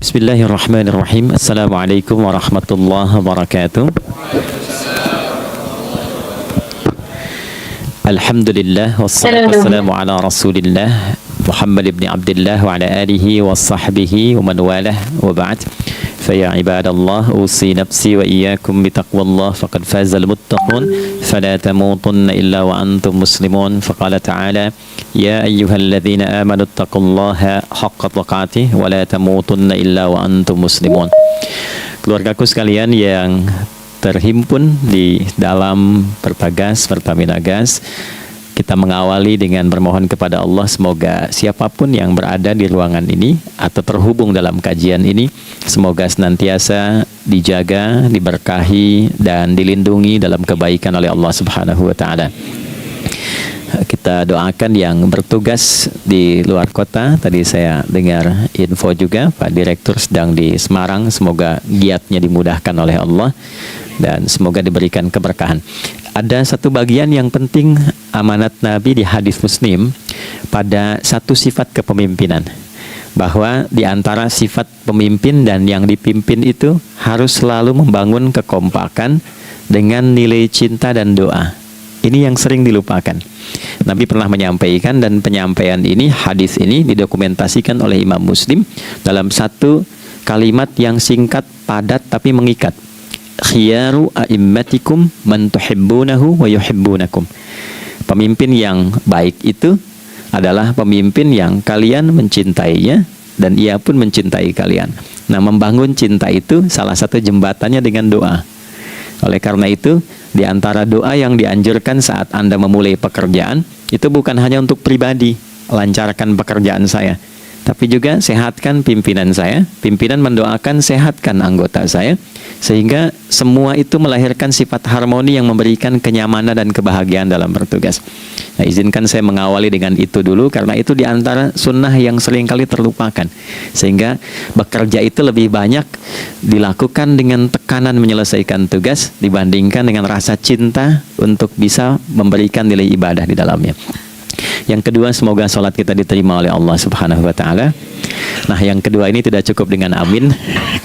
Bismillahirrahmanirrahim. Assalamualaikum warahmatullahi wabarakatuh. Alhamdulillah wassalatu wassalamu ala Rasulillah Muhammad ibn Abdullah wa ala alihi wa sahbihi wa man walah wa ba'd. Faya ibadallah usi nafsi wa iyyakum bitaqwallah faqad fazal muttaqun fala tamutunna illa wa antum muslimun. Faqala ta'ala ya ayyuhalladzina amanu taqullaha haqqa tuqatih wa la tamutunna illa wa antum muslimun. Keluargaku sekalian yang terhimpun di dalam Pertagas, Pertamina Gas, kita mengawali dengan bermohon kepada Allah semoga siapapun yang berada di ruangan ini atau terhubung dalam kajian ini, semoga senantiasa dijaga, diberkahi dan dilindungi dalam kebaikan oleh Allah Subhanahu wa taala. Kita doakan yang bertugas di luar kota. Tadi saya dengar info juga Pak Direktur sedang di Semarang. Semoga giatnya dimudahkan oleh Allah dan semoga diberikan keberkahan. Ada satu bagian yang penting amanat Nabi di hadis Muslim pada satu sifat kepemimpinan, bahwa di antara sifat pemimpin dan yang dipimpin itu harus selalu membangun kekompakan dengan nilai cinta dan doa. Ini yang sering dilupakan. Nabi pernah menyampaikan, dan penyampaian ini, hadis ini didokumentasikan oleh Imam Muslim dalam satu kalimat yang singkat, padat tapi mengikat. Khiyaru a'immatikum man tuhibbunahu wa yuhibbunakum. Pemimpin yang baik itu adalah pemimpin yang kalian mencintainya dan ia pun mencintai kalian. Nah, membangun cinta itu salah satu jembatannya dengan doa. Oleh karena itu, di antara doa yang dianjurkan saat Anda memulai pekerjaan, itu bukan hanya untuk pribadi, lancarkan pekerjaan saya, tapi juga sehatkan pimpinan saya. Pimpinan mendoakan sehatkan anggota saya, sehingga semua itu melahirkan sifat harmoni yang memberikan kenyamanan dan kebahagiaan dalam bertugas. Nah, izinkan saya mengawali dengan itu dulu, karena itu di antara sunnah yang seringkali terlupakan. Sehingga bekerja itu lebih banyak dilakukan dengan tekanan menyelesaikan tugas dibandingkan dengan rasa cinta untuk bisa memberikan nilai ibadah di dalamnya. Yang kedua, semoga sholat kita diterima oleh Allah Subhanahu wa ta'ala. Nah, yang kedua ini tidak cukup dengan amin.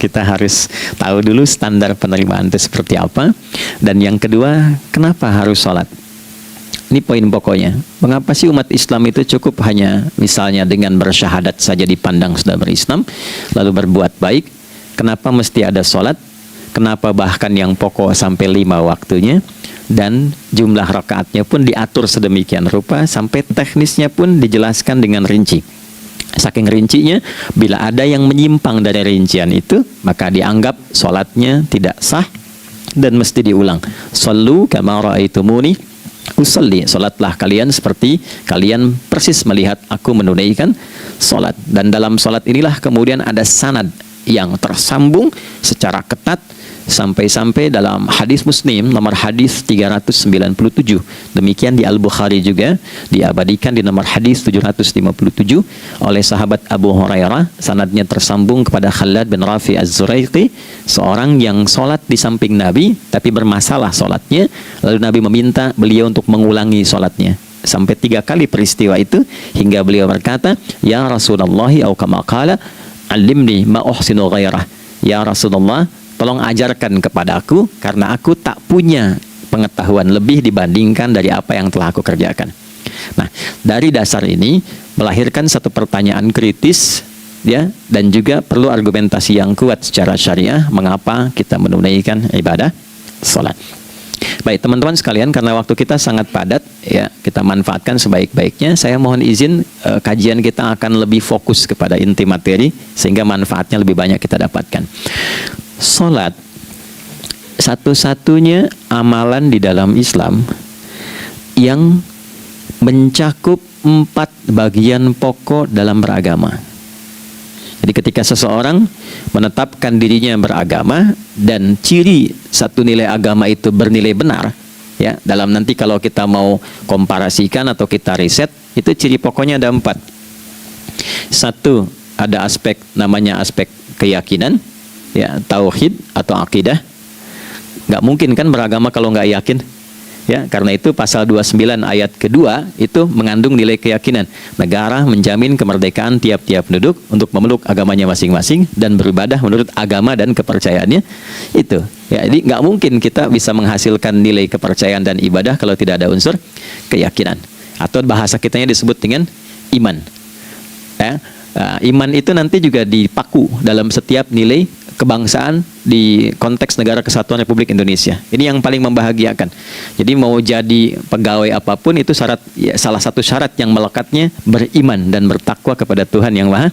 Kita harus tahu dulu standar penerimaan itu seperti apa. Dan yang kedua, kenapa harus sholat? Ini poin pokoknya. Mengapa sih umat Islam itu cukup hanya misalnya dengan bersyahadat saja dipandang sudah berislam, lalu berbuat baik? Kenapa mesti ada sholat? Kenapa bahkan yang pokok sampai 5 waktunya? Dan jumlah rakaatnya pun diatur sedemikian rupa, sampai teknisnya pun dijelaskan dengan rinci. Saking rincinya, bila ada yang menyimpang dari rincian itu, maka dianggap sholatnya tidak sah dan mesti diulang. Shallu kama ra'aitumuni usalli. Sholatlah kalian seperti kalian persis melihat aku menunaikan sholat. Dan dalam sholat inilah kemudian ada sanad yang tersambung secara ketat, sampai-sampai dalam hadis Muslim nomor hadis 397. Demikian di Al-Bukhari juga diabadikan di nomor hadis 757 oleh sahabat Abu Hurairah. Sanadnya tersambung kepada Khalad bin Rafi Az-Zuraiqi, seorang yang sholat di samping Nabi tapi bermasalah sholatnya. Lalu Nabi meminta beliau untuk mengulangi sholatnya. Sampai 3 kali peristiwa itu, hingga beliau berkata, ya Rasulullah au kama qala alimni ma uhsinu ghairah. Ya Rasulullah, tolong ajarkan kepada aku, karena aku tak punya pengetahuan lebih dibandingkan dari apa yang telah aku kerjakan. Nah, dari dasar ini melahirkan satu pertanyaan kritis, ya, dan juga perlu argumentasi yang kuat secara syariah mengapa kita menunaikan ibadah sholat. Baik teman-teman sekalian, karena waktu kita sangat padat, ya, kita manfaatkan sebaik-baiknya. Saya mohon izin, kajian kita akan lebih fokus kepada inti materi sehingga manfaatnya lebih banyak kita dapatkan. Salat satu-satunya amalan di dalam Islam yang mencakup 4 bagian pokok dalam beragama. Jadi ketika seseorang menetapkan dirinya beragama dan ciri satu nilai agama itu bernilai benar, ya, dalam nanti kalau kita mau komparasikan atau kita riset, itu ciri pokoknya ada 4. Satu, ada aspek namanya aspek keyakinan, ya, tauhid atau akidah. Nggak mungkin kan beragama kalau nggak yakin. Ya, karena itu pasal 29 ayat kedua itu mengandung nilai keyakinan. Negara menjamin kemerdekaan tiap-tiap penduduk untuk memeluk agamanya masing-masing dan beribadah menurut agama dan kepercayaannya itu. Ya, jadi nggak mungkin kita bisa menghasilkan nilai kepercayaan dan ibadah kalau tidak ada unsur keyakinan. Atau bahasa kitanya disebut dengan iman. Ya, iman itu nanti juga dipaku dalam setiap nilai kebangsaan di konteks Negara Kesatuan Republik Indonesia. Ini yang paling membahagiakan. Jadi mau jadi pegawai apapun itu syarat, ya, salah satu syarat yang melekatnya beriman dan bertakwa kepada Tuhan Yang Maha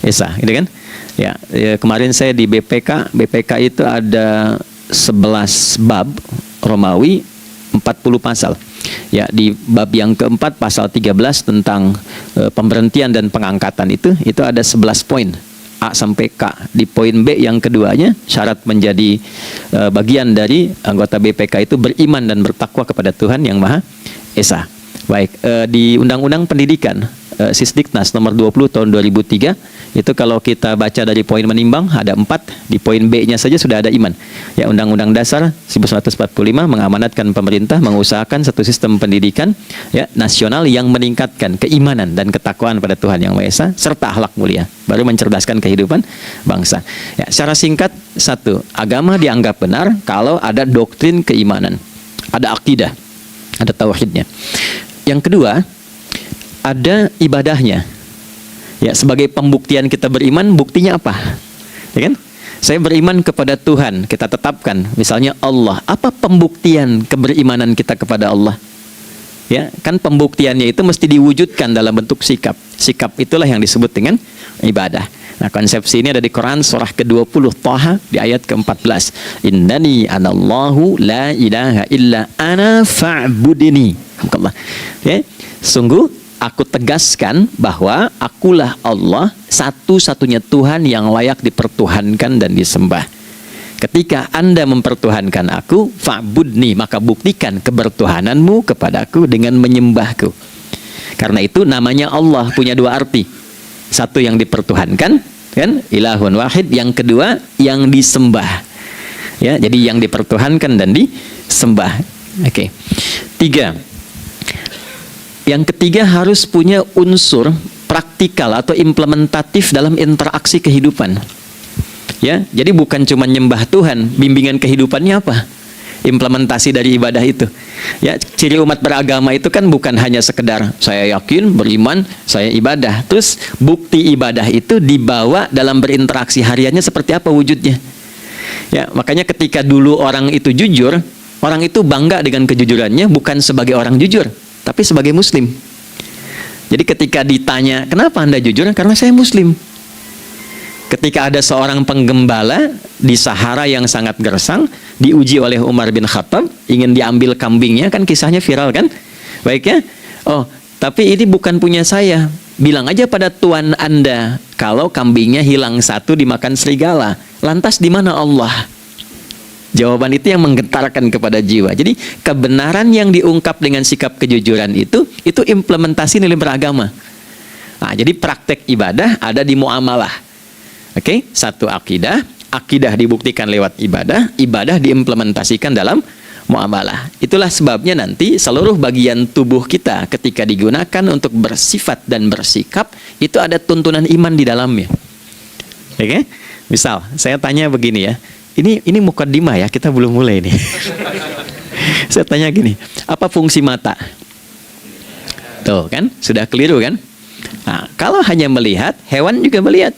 Esa, gitu kan? Ya, kemarin saya di BPK itu ada 11 bab Romawi, 40 pasal. Ya, di bab yang keempat pasal 13 tentang pemberhentian dan pengangkatan itu ada 11 poin. A sampai K. Di poin B yang keduanya, syarat menjadi bagian dari anggota BPK itu beriman dan bertakwa kepada Tuhan Yang Maha Esa. Baik, di Undang-Undang Pendidikan Sisdiknas nomor 20 tahun 2003 itu kalau kita baca dari poin menimbang ada 4, di poin B-nya saja sudah ada iman. Ya, Undang-Undang Dasar 1945 mengamanatkan pemerintah mengusahakan satu sistem pendidikan ya nasional yang meningkatkan keimanan dan ketakwaan pada Tuhan Yang Maha Esa serta akhlak mulia, baru mencerdaskan kehidupan bangsa. Ya, secara singkat, satu, agama dianggap benar kalau ada doktrin keimanan, ada akidah, ada tauhidnya. Yang kedua, ada ibadahnya. Ya, sebagai pembuktian kita beriman, buktinya apa? Ya kan? Saya beriman kepada Tuhan, kita tetapkan, misalnya Allah. Apa pembuktian keberimanan kita kepada Allah? Ya, kan pembuktiannya itu mesti diwujudkan dalam bentuk sikap. Sikap itulah yang disebut dengan ibadah. Nah, konsepsi ini ada di Quran surah ke-20 Thaha di ayat ke-14. Innani anallahu la ilaha illa ana fa'budini. Ya, sungguh aku tegaskan bahwa akulah Allah, satu-satunya Tuhan yang layak dipertuhankan dan disembah. Ketika Anda mempertuhankan aku, fa'budni, maka buktikan kebertuhananmu kepadaku dengan menyembahku. Karena itu namanya Allah punya dua arti. Satu yang dipertuhankan, kan? Ilahun wahid. Yang kedua yang disembah. Ya, jadi yang dipertuhankan dan disembah. Oke. Tiga. Yang ketiga harus punya unsur praktikal atau implementatif dalam interaksi kehidupan. Ya, jadi bukan cuma nyembah Tuhan, bimbingan kehidupannya apa? Implementasi dari ibadah itu. Ya, ciri umat beragama itu kan bukan hanya sekedar saya yakin, beriman, saya ibadah. Terus bukti ibadah itu dibawa dalam berinteraksi hariannya seperti apa wujudnya. Ya, makanya ketika dulu orang itu jujur, orang itu bangga dengan kejujurannya bukan sebagai orang jujur, tapi sebagai muslim. Jadi ketika ditanya, kenapa Anda jujur? Karena saya muslim. Ketika ada seorang penggembala di Sahara yang sangat gersang, diuji oleh Umar bin Khattab, ingin diambil kambingnya, kan kisahnya viral kan? Baik ya? Oh, tapi ini bukan punya saya. Bilang aja pada tuan Anda, kalau kambingnya hilang satu dimakan serigala. Lantas di mana Allah? Jawaban itu yang menggetarkan kepada jiwa. Jadi kebenaran yang diungkap dengan sikap kejujuran itu implementasi nilai beragama. Nah, jadi praktek ibadah ada di muamalah. Oke, satu akidah dibuktikan lewat ibadah, ibadah diimplementasikan dalam muamalah. Itulah sebabnya nanti seluruh bagian tubuh kita ketika digunakan untuk bersifat dan bersikap itu ada tuntunan iman di dalamnya. Oke, misal saya tanya begini ya, ini mukaddimah ya, kita belum mulai nih. Saya tanya gini, apa fungsi mata? Tuh kan, sudah keliru kan? Nah, kalau hanya melihat, hewan juga melihat.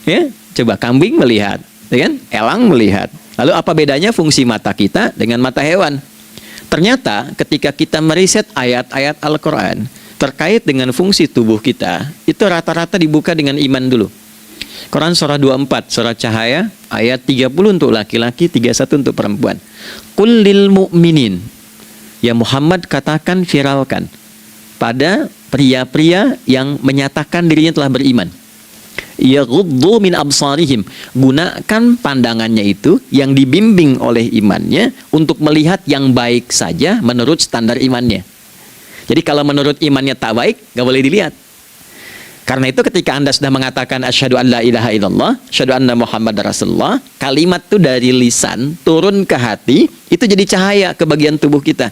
Ya, coba kambing melihat, ya kan? Elang melihat. Lalu apa bedanya fungsi mata kita dengan mata hewan? Ternyata ketika kita meriset ayat-ayat Al-Quran terkait dengan fungsi tubuh kita, itu rata-rata dibuka dengan iman dulu. Quran surah 24, surah Cahaya, ayat 30 untuk laki-laki, 31 untuk perempuan. Qul lil mu'minin, ya Muhammad katakan, viralkan pada pria-pria yang menyatakan dirinya telah beriman. Yaghuddu min absarihim, gunakan pandangannya itu yang dibimbing oleh imannya untuk melihat yang baik saja menurut standar imannya. Jadi kalau menurut imannya tak baik, gak boleh dilihat. Karena itu ketika Anda sudah mengatakan asyhadu an la ilaha illallah, asyhadu anna Muhammad Rasulullah, kalimat itu dari lisan turun ke hati, itu jadi cahaya ke bagian tubuh kita.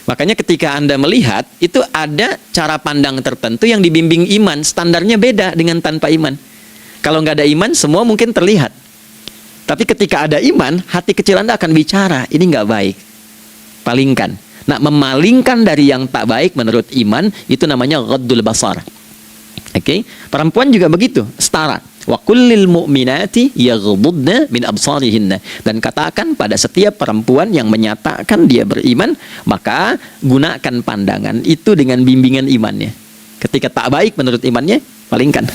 Makanya ketika Anda melihat, itu ada cara pandang tertentu yang dibimbing iman, standarnya beda dengan tanpa iman. Kalau nggak ada iman, semua mungkin terlihat. Tapi ketika ada iman, hati kecil Anda akan bicara, ini nggak baik. Palingkan. Nah, memalingkan dari yang tak baik menurut iman, itu namanya ghaddul basar. Oke, perempuan juga begitu, setara. Wa kullil mu'minati yaghdudna min absarihinna. Dan katakan pada setiap perempuan yang menyatakan dia beriman, maka gunakan pandangan itu dengan bimbingan imannya. Ketika tak baik menurut imannya, palingkan.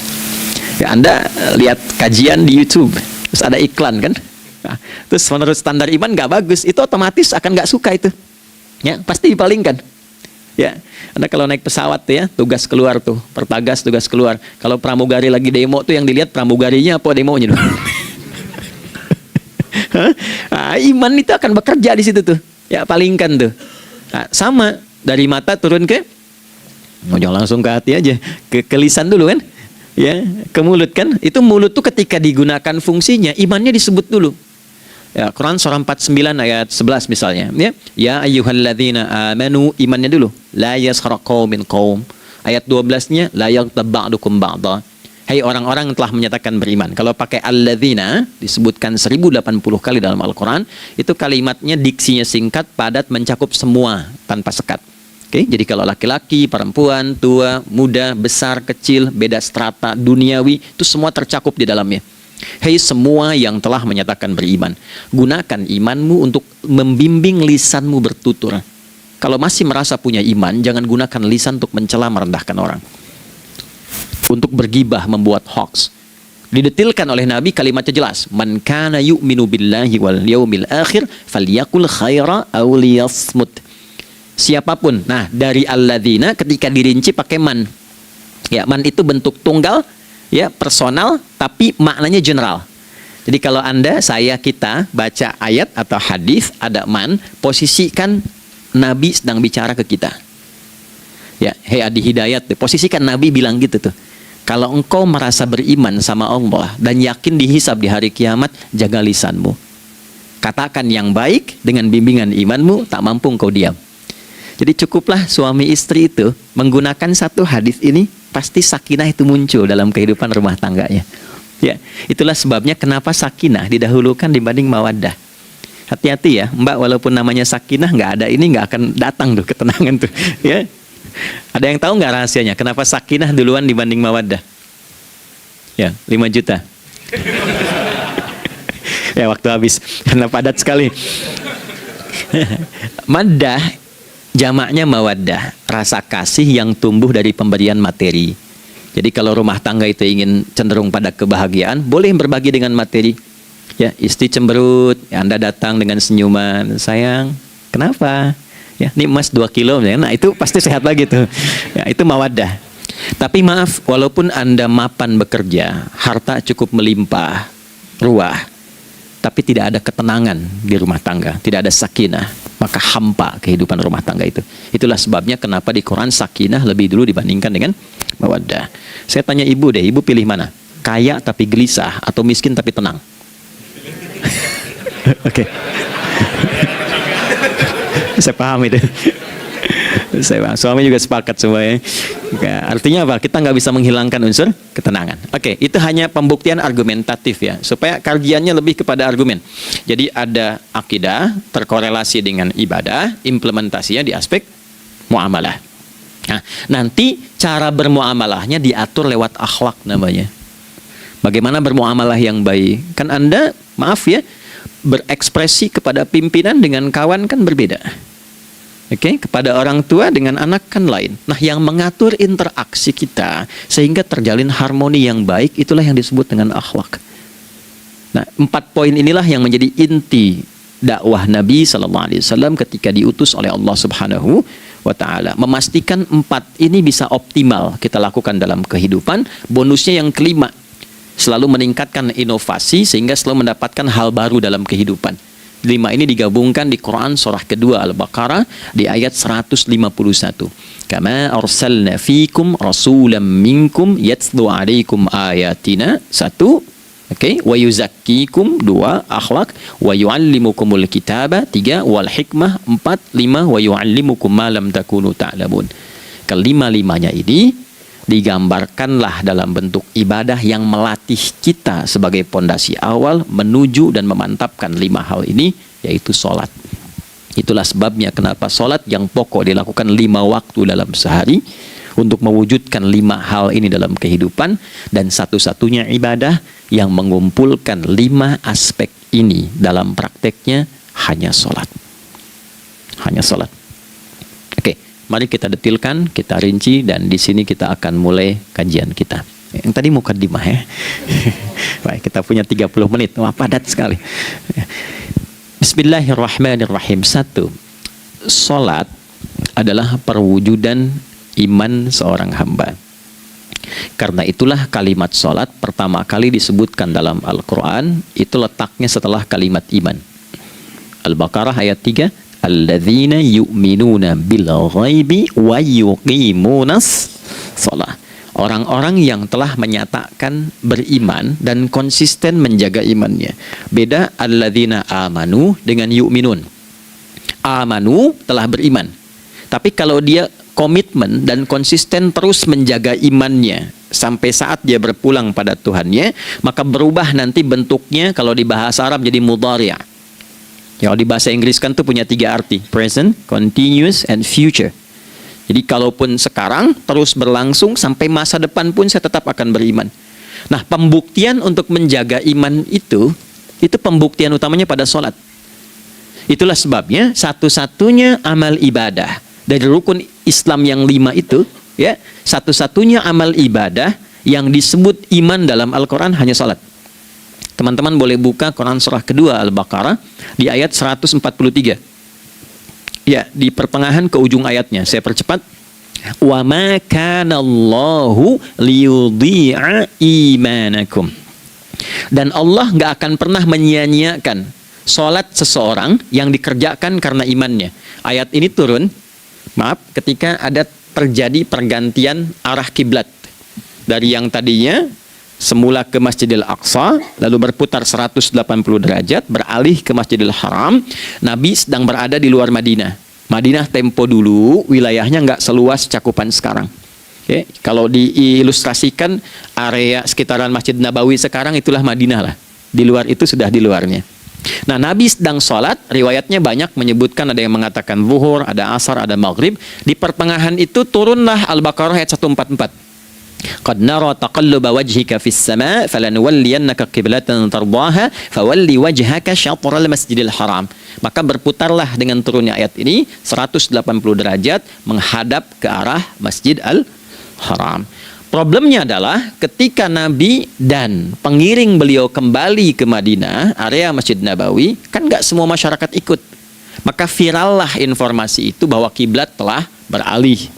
Ya, Anda lihat kajian di YouTube, terus ada iklan kan? Nah, terus menurut standar iman nggak bagus, itu otomatis akan nggak suka itu. Ya, pasti dipalingkan. Ya, Anda kalau naik pesawat tuh ya, tugas keluar tuh, pertagas tugas keluar. Kalau pramugari lagi demo tuh yang dilihat pramugarinya apa demonya tuh. Nah, iman itu akan bekerja di situ tuh. Ya, palingkan tuh. Nah, sama dari mata turun ke, jangan langsung ke hati aja, ke lisan dulu kan? Ya, ke mulut kan? Itu mulut tuh ketika digunakan fungsinya, imannya disebut dulu. Ya, Quran surah 49 ayat 11 misalnya, ya. Ya ayyuhalladzina amanu, imannya dulu. La yaskhar qaumin qaum. Ayat 12-nya la yaghtab ba'dukum ba'dha. Hai orang-orang yang telah menyatakan beriman. Kalau pakai alladzina disebutkan 1080 kali dalam Al-Qur'an, itu kalimatnya diksinya singkat, padat, mencakup semua tanpa sekat. Oke, jadi kalau laki-laki, perempuan, tua, muda, besar, kecil, beda strata, duniawi, itu semua tercakup di dalamnya. Hei semua yang telah menyatakan beriman, gunakan imanmu untuk membimbing lisanmu bertutur. Kalau masih merasa punya iman, jangan gunakan lisan untuk mencela, merendahkan orang, untuk bergibah, membuat hoax. Didetilkan oleh Nabi, kalimatnya jelas. Man kana yu'minu billahi wal yaumil akhir falyakul khaira aw liyasmut. Siapapun. Nah, dari alladzina ketika dirinci pakai man. Ya, man itu bentuk tunggal, ya, personal, tapi maknanya general. Jadi kalau Anda, saya, kita baca ayat atau hadis ada man, posisikan Nabi sedang bicara ke kita. Ya, hei Adi Hidayat, posisikan Nabi bilang gitu tuh. Kalau engkau merasa beriman sama Allah dan yakin dihisab di hari kiamat, jaga lisanmu. Katakan yang baik dengan bimbingan imanmu, tak mampu engkau diam. Jadi cukuplah suami istri itu menggunakan satu hadis ini, pasti sakinah itu muncul dalam kehidupan rumah tangganya. Ya, itulah sebabnya kenapa sakinah didahulukan dibanding mawaddah. Hati-hati ya, Mbak, walaupun namanya sakinah, nggak ada ini nggak akan datang tuh ketenangan tuh. Ya, ada yang tahu nggak rahasianya? Kenapa sakinah duluan dibanding mawaddah? Ya, 5 juta. Ya, waktu habis karena padat sekali. Maddah jamaknya mawaddah, rasa kasih yang tumbuh dari pemberian materi. Jadi kalau rumah tangga itu ingin cenderung pada kebahagiaan, boleh berbagi dengan materi. Ya, istri cemberut, ya, Anda datang dengan senyuman, sayang, kenapa? Ya, ini emas 2 kilo, ya. Nah itu pasti sehat lagi tuh. Ya, itu mawaddah. Tapi maaf, walaupun Anda mapan bekerja, harta cukup melimpah, ruah, tapi tidak ada ketenangan di rumah tangga, tidak ada sakinah, maka hampa kehidupan rumah tangga itu. Itulah sebabnya kenapa di Quran sakinah lebih dulu dibandingkan dengan mawaddah. Saya tanya ibu deh, ibu pilih mana? Kaya tapi gelisah atau miskin tapi tenang? Oke. Saya paham itu. Saya paham. Suami juga sepakat semuanya. Artinya apa? Kita nggak bisa menghilangkan unsur ketenangan. Oke, itu hanya pembuktian argumentatif ya, supaya kajiannya lebih kepada argumen. Jadi ada akidah terkorelasi dengan ibadah, implementasinya di aspek muamalah. Nah, nanti cara bermuamalahnya diatur lewat akhlak namanya. Bagaimana bermuamalah yang baik? Kan Anda, maaf ya, berekspresi kepada pimpinan dengan kawan kan berbeda. Oke, kepada orang tua dengan anak kan lain. Nah, yang mengatur interaksi kita sehingga terjalin harmoni yang baik, itulah yang disebut dengan akhlak. Nah, 4 poin inilah yang menjadi inti dakwah Nabi SAW ketika diutus oleh Allah Subhanahu wa Ta'ala. Memastikan 4 ini bisa optimal kita lakukan dalam kehidupan. Bonusnya yang kelima, selalu meningkatkan inovasi sehingga selalu mendapatkan hal baru dalam kehidupan. 5 ini digabungkan di Quran surah kedua Al-Baqarah di ayat 151. Kama arsalna fikum rasulam minkum yatslu alaikum ayatina. 1, oke, wa yuzakkikum. 2, akhlak. Wa yuallimukumul kitaba. 3, wal hikmah. 4, 5, wa yuallimukum ma lam takunu ta'lamun. Kelima-limanya ini digambarkanlah dalam bentuk ibadah yang melatih kita sebagai pondasi awal menuju dan memantapkan 5 hal ini, yaitu sholat. Itulah sebabnya kenapa sholat yang pokok dilakukan 5 waktu dalam sehari untuk mewujudkan 5 hal ini dalam kehidupan, dan satu-satunya ibadah yang mengumpulkan 5 aspek ini dalam prakteknya hanya sholat. Hanya sholat. Mari kita detilkan, kita rinci, dan di sini kita akan mulai kajian kita. Yang tadi mukadimah ya. Baik, kita punya 30 menit. Wah, padat sekali. Bismillahirrahmanirrahim. 1. Salat adalah perwujudan iman seorang hamba. Karena itulah kalimat salat pertama kali disebutkan dalam Al-Quran, itu letaknya setelah kalimat iman. Al-Baqarah ayat 3. Alladzina yu'minuna bil ghaibi wa yuqimunas shalah. Orang-orang yang telah menyatakan beriman dan konsisten menjaga imannya. Beda alladzina amanu dengan yu'minun. Amanu telah beriman. Tapi kalau dia komitmen dan konsisten terus menjaga imannya sampai saat dia berpulang pada Tuhannya, maka berubah nanti bentuknya kalau di bahasa Arab jadi mudhari'. Ya, di bahasa Inggris kan tuh punya 3 arti, present, continuous, and future. Jadi kalaupun sekarang terus berlangsung sampai masa depan pun saya tetap akan beriman. Nah, pembuktian untuk menjaga iman itu pembuktian utamanya pada sholat. Itulah sebabnya satu-satunya amal ibadah dari rukun Islam yang 5 itu, ya, satu-satunya amal ibadah yang disebut iman dalam Al-Quran hanya sholat. Teman-teman boleh buka Quran surah kedua Al-Baqarah di ayat 143. Ya, di pertengahan ke ujung ayatnya. Saya percepat. Wa ma kana Allahu liyudhi'a imanakum. Dan Allah nggak akan pernah menyia-nyiakan salat seseorang yang dikerjakan karena imannya. Ayat ini turun, ketika ada terjadi pergantian arah kiblat dari yang tadinya semula ke Masjidil Aqsa, lalu berputar 180 derajat, beralih ke Masjidil Haram. Nabi sedang berada di luar Madinah. Madinah tempo dulu, wilayahnya nggak seluas cakupan sekarang. Oke, kalau diilustrasikan area sekitaran Masjid Nabawi sekarang itulah Madinah lah. Di luar itu sudah di luarnya. Nah, Nabi sedang sholat, riwayatnya banyak menyebutkan, ada yang mengatakan zuhur, ada asar, ada maghrib. Di pertengahan itu turunlah Al-Baqarah ayat 144. Qad nara taqalluba wajhika fis sama' falanuwalliyannaka qiblatan tardaha fawalli wajhaka syatral masjidil haram. Maka berputarlah dengan turunnya ayat ini 180 derajat menghadap ke arah Masjid Al-Haram. Problemnya adalah ketika Nabi dan pengiring beliau kembali ke Madinah, area Masjid Nabawi, kan nggak semua masyarakat ikut. Maka virallah informasi itu bahwa kiblat telah beralih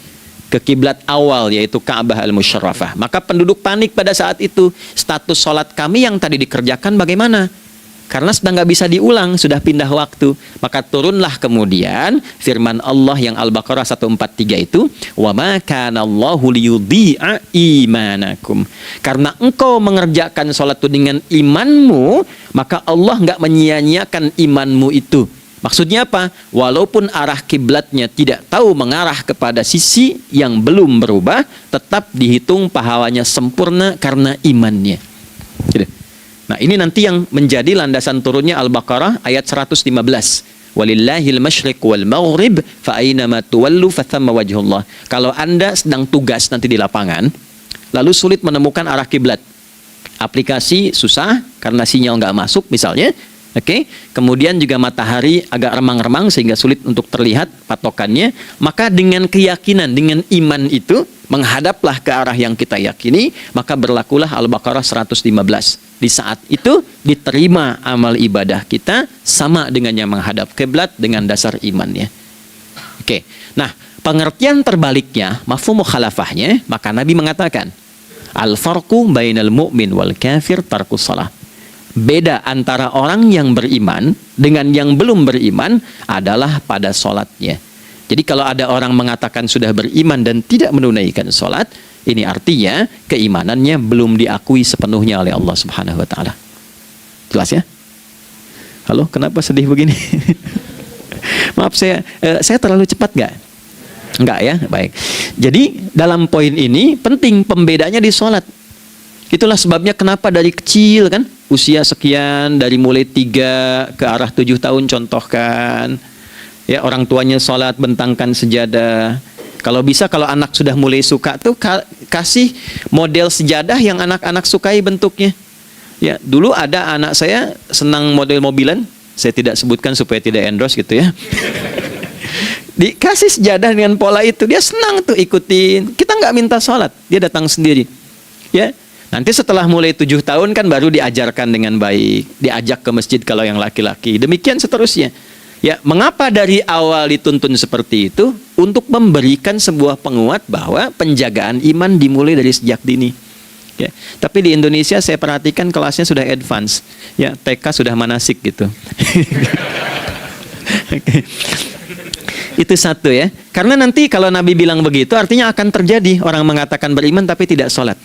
ke kiblat awal, yaitu Ka'bah Al-Musyarrafah. Maka penduduk panik pada saat itu. Status sholat kami yang tadi dikerjakan bagaimana? Karena sudah nggak bisa diulang, sudah pindah waktu. Maka turunlah kemudian firman Allah yang Al-Baqarah 143 itu, wa ma kana Allahu liyudhi'a imanakum. Karena engkau mengerjakan sholat itu dengan imanmu, maka Allah nggak menyia-nyiakan imanmu itu. Maksudnya apa? Walaupun arah kiblatnya tidak tahu mengarah kepada sisi yang belum berubah, tetap dihitung pahalanya sempurna karena imannya. Gitu. Nah, ini nanti yang menjadi landasan turunnya Al-Baqarah ayat 115. Walillahil masyriq wal maghrib fa aynama tuwallu fathamma wajhullah. Kalau Anda sedang tugas nanti di lapangan, lalu sulit menemukan arah kiblat. Aplikasi susah karena sinyal nggak masuk misalnya. Oke, kemudian juga matahari agak remang-remang sehingga sulit untuk terlihat patokannya. Maka dengan keyakinan, dengan iman itu, menghadaplah ke arah yang kita yakini, maka berlakulah Al-Baqarah 115. Di saat itu diterima amal ibadah kita sama dengan yang menghadap kiblat dengan dasar imannya. Oke, nah pengertian terbaliknya, mafhum mukhalafahnya, maka Nabi mengatakan, al-farqu bainal mu'min wal kafir tarkus shalah. Beda antara orang yang beriman dengan yang belum beriman adalah pada sholatnya. Jadi kalau ada orang mengatakan sudah beriman dan tidak menunaikan sholat, ini artinya keimanannya belum diakui sepenuhnya oleh Allah Subhanahu wa Ta'ala. Jelas ya? Halo, kenapa sedih begini? Maaf, saya terlalu cepat nggak? Enggak ya? Baik. Jadi dalam poin ini penting pembedanya di sholat. Itulah sebabnya kenapa dari kecil kan, usia sekian, dari mulai 3 ke arah 7 tahun contohkan, ya orang tuanya sholat bentangkan sejadah. Kalau bisa, kalau anak sudah mulai suka tuh kasih model sejadah yang anak-anak sukai bentuknya. Ya, dulu ada anak saya senang model mobilan, saya tidak sebutkan supaya tidak endorse gitu ya. Dikasih sejadah dengan pola itu, dia senang tuh ikutin. Kita nggak minta sholat, dia datang sendiri. Ya. Nanti setelah mulai 7 tahun kan baru diajarkan dengan baik, diajak ke masjid kalau yang laki-laki. Demikian seterusnya. Ya, mengapa dari awal dituntun seperti itu? Untuk memberikan sebuah penguat bahwa penjagaan iman dimulai dari sejak dini. Ya, tapi di Indonesia saya perhatikan kelasnya sudah advance. Ya, TK sudah manasik gitu. Itu satu ya. Karena nanti kalau Nabi bilang begitu artinya akan terjadi orang mengatakan beriman tapi tidak sholat.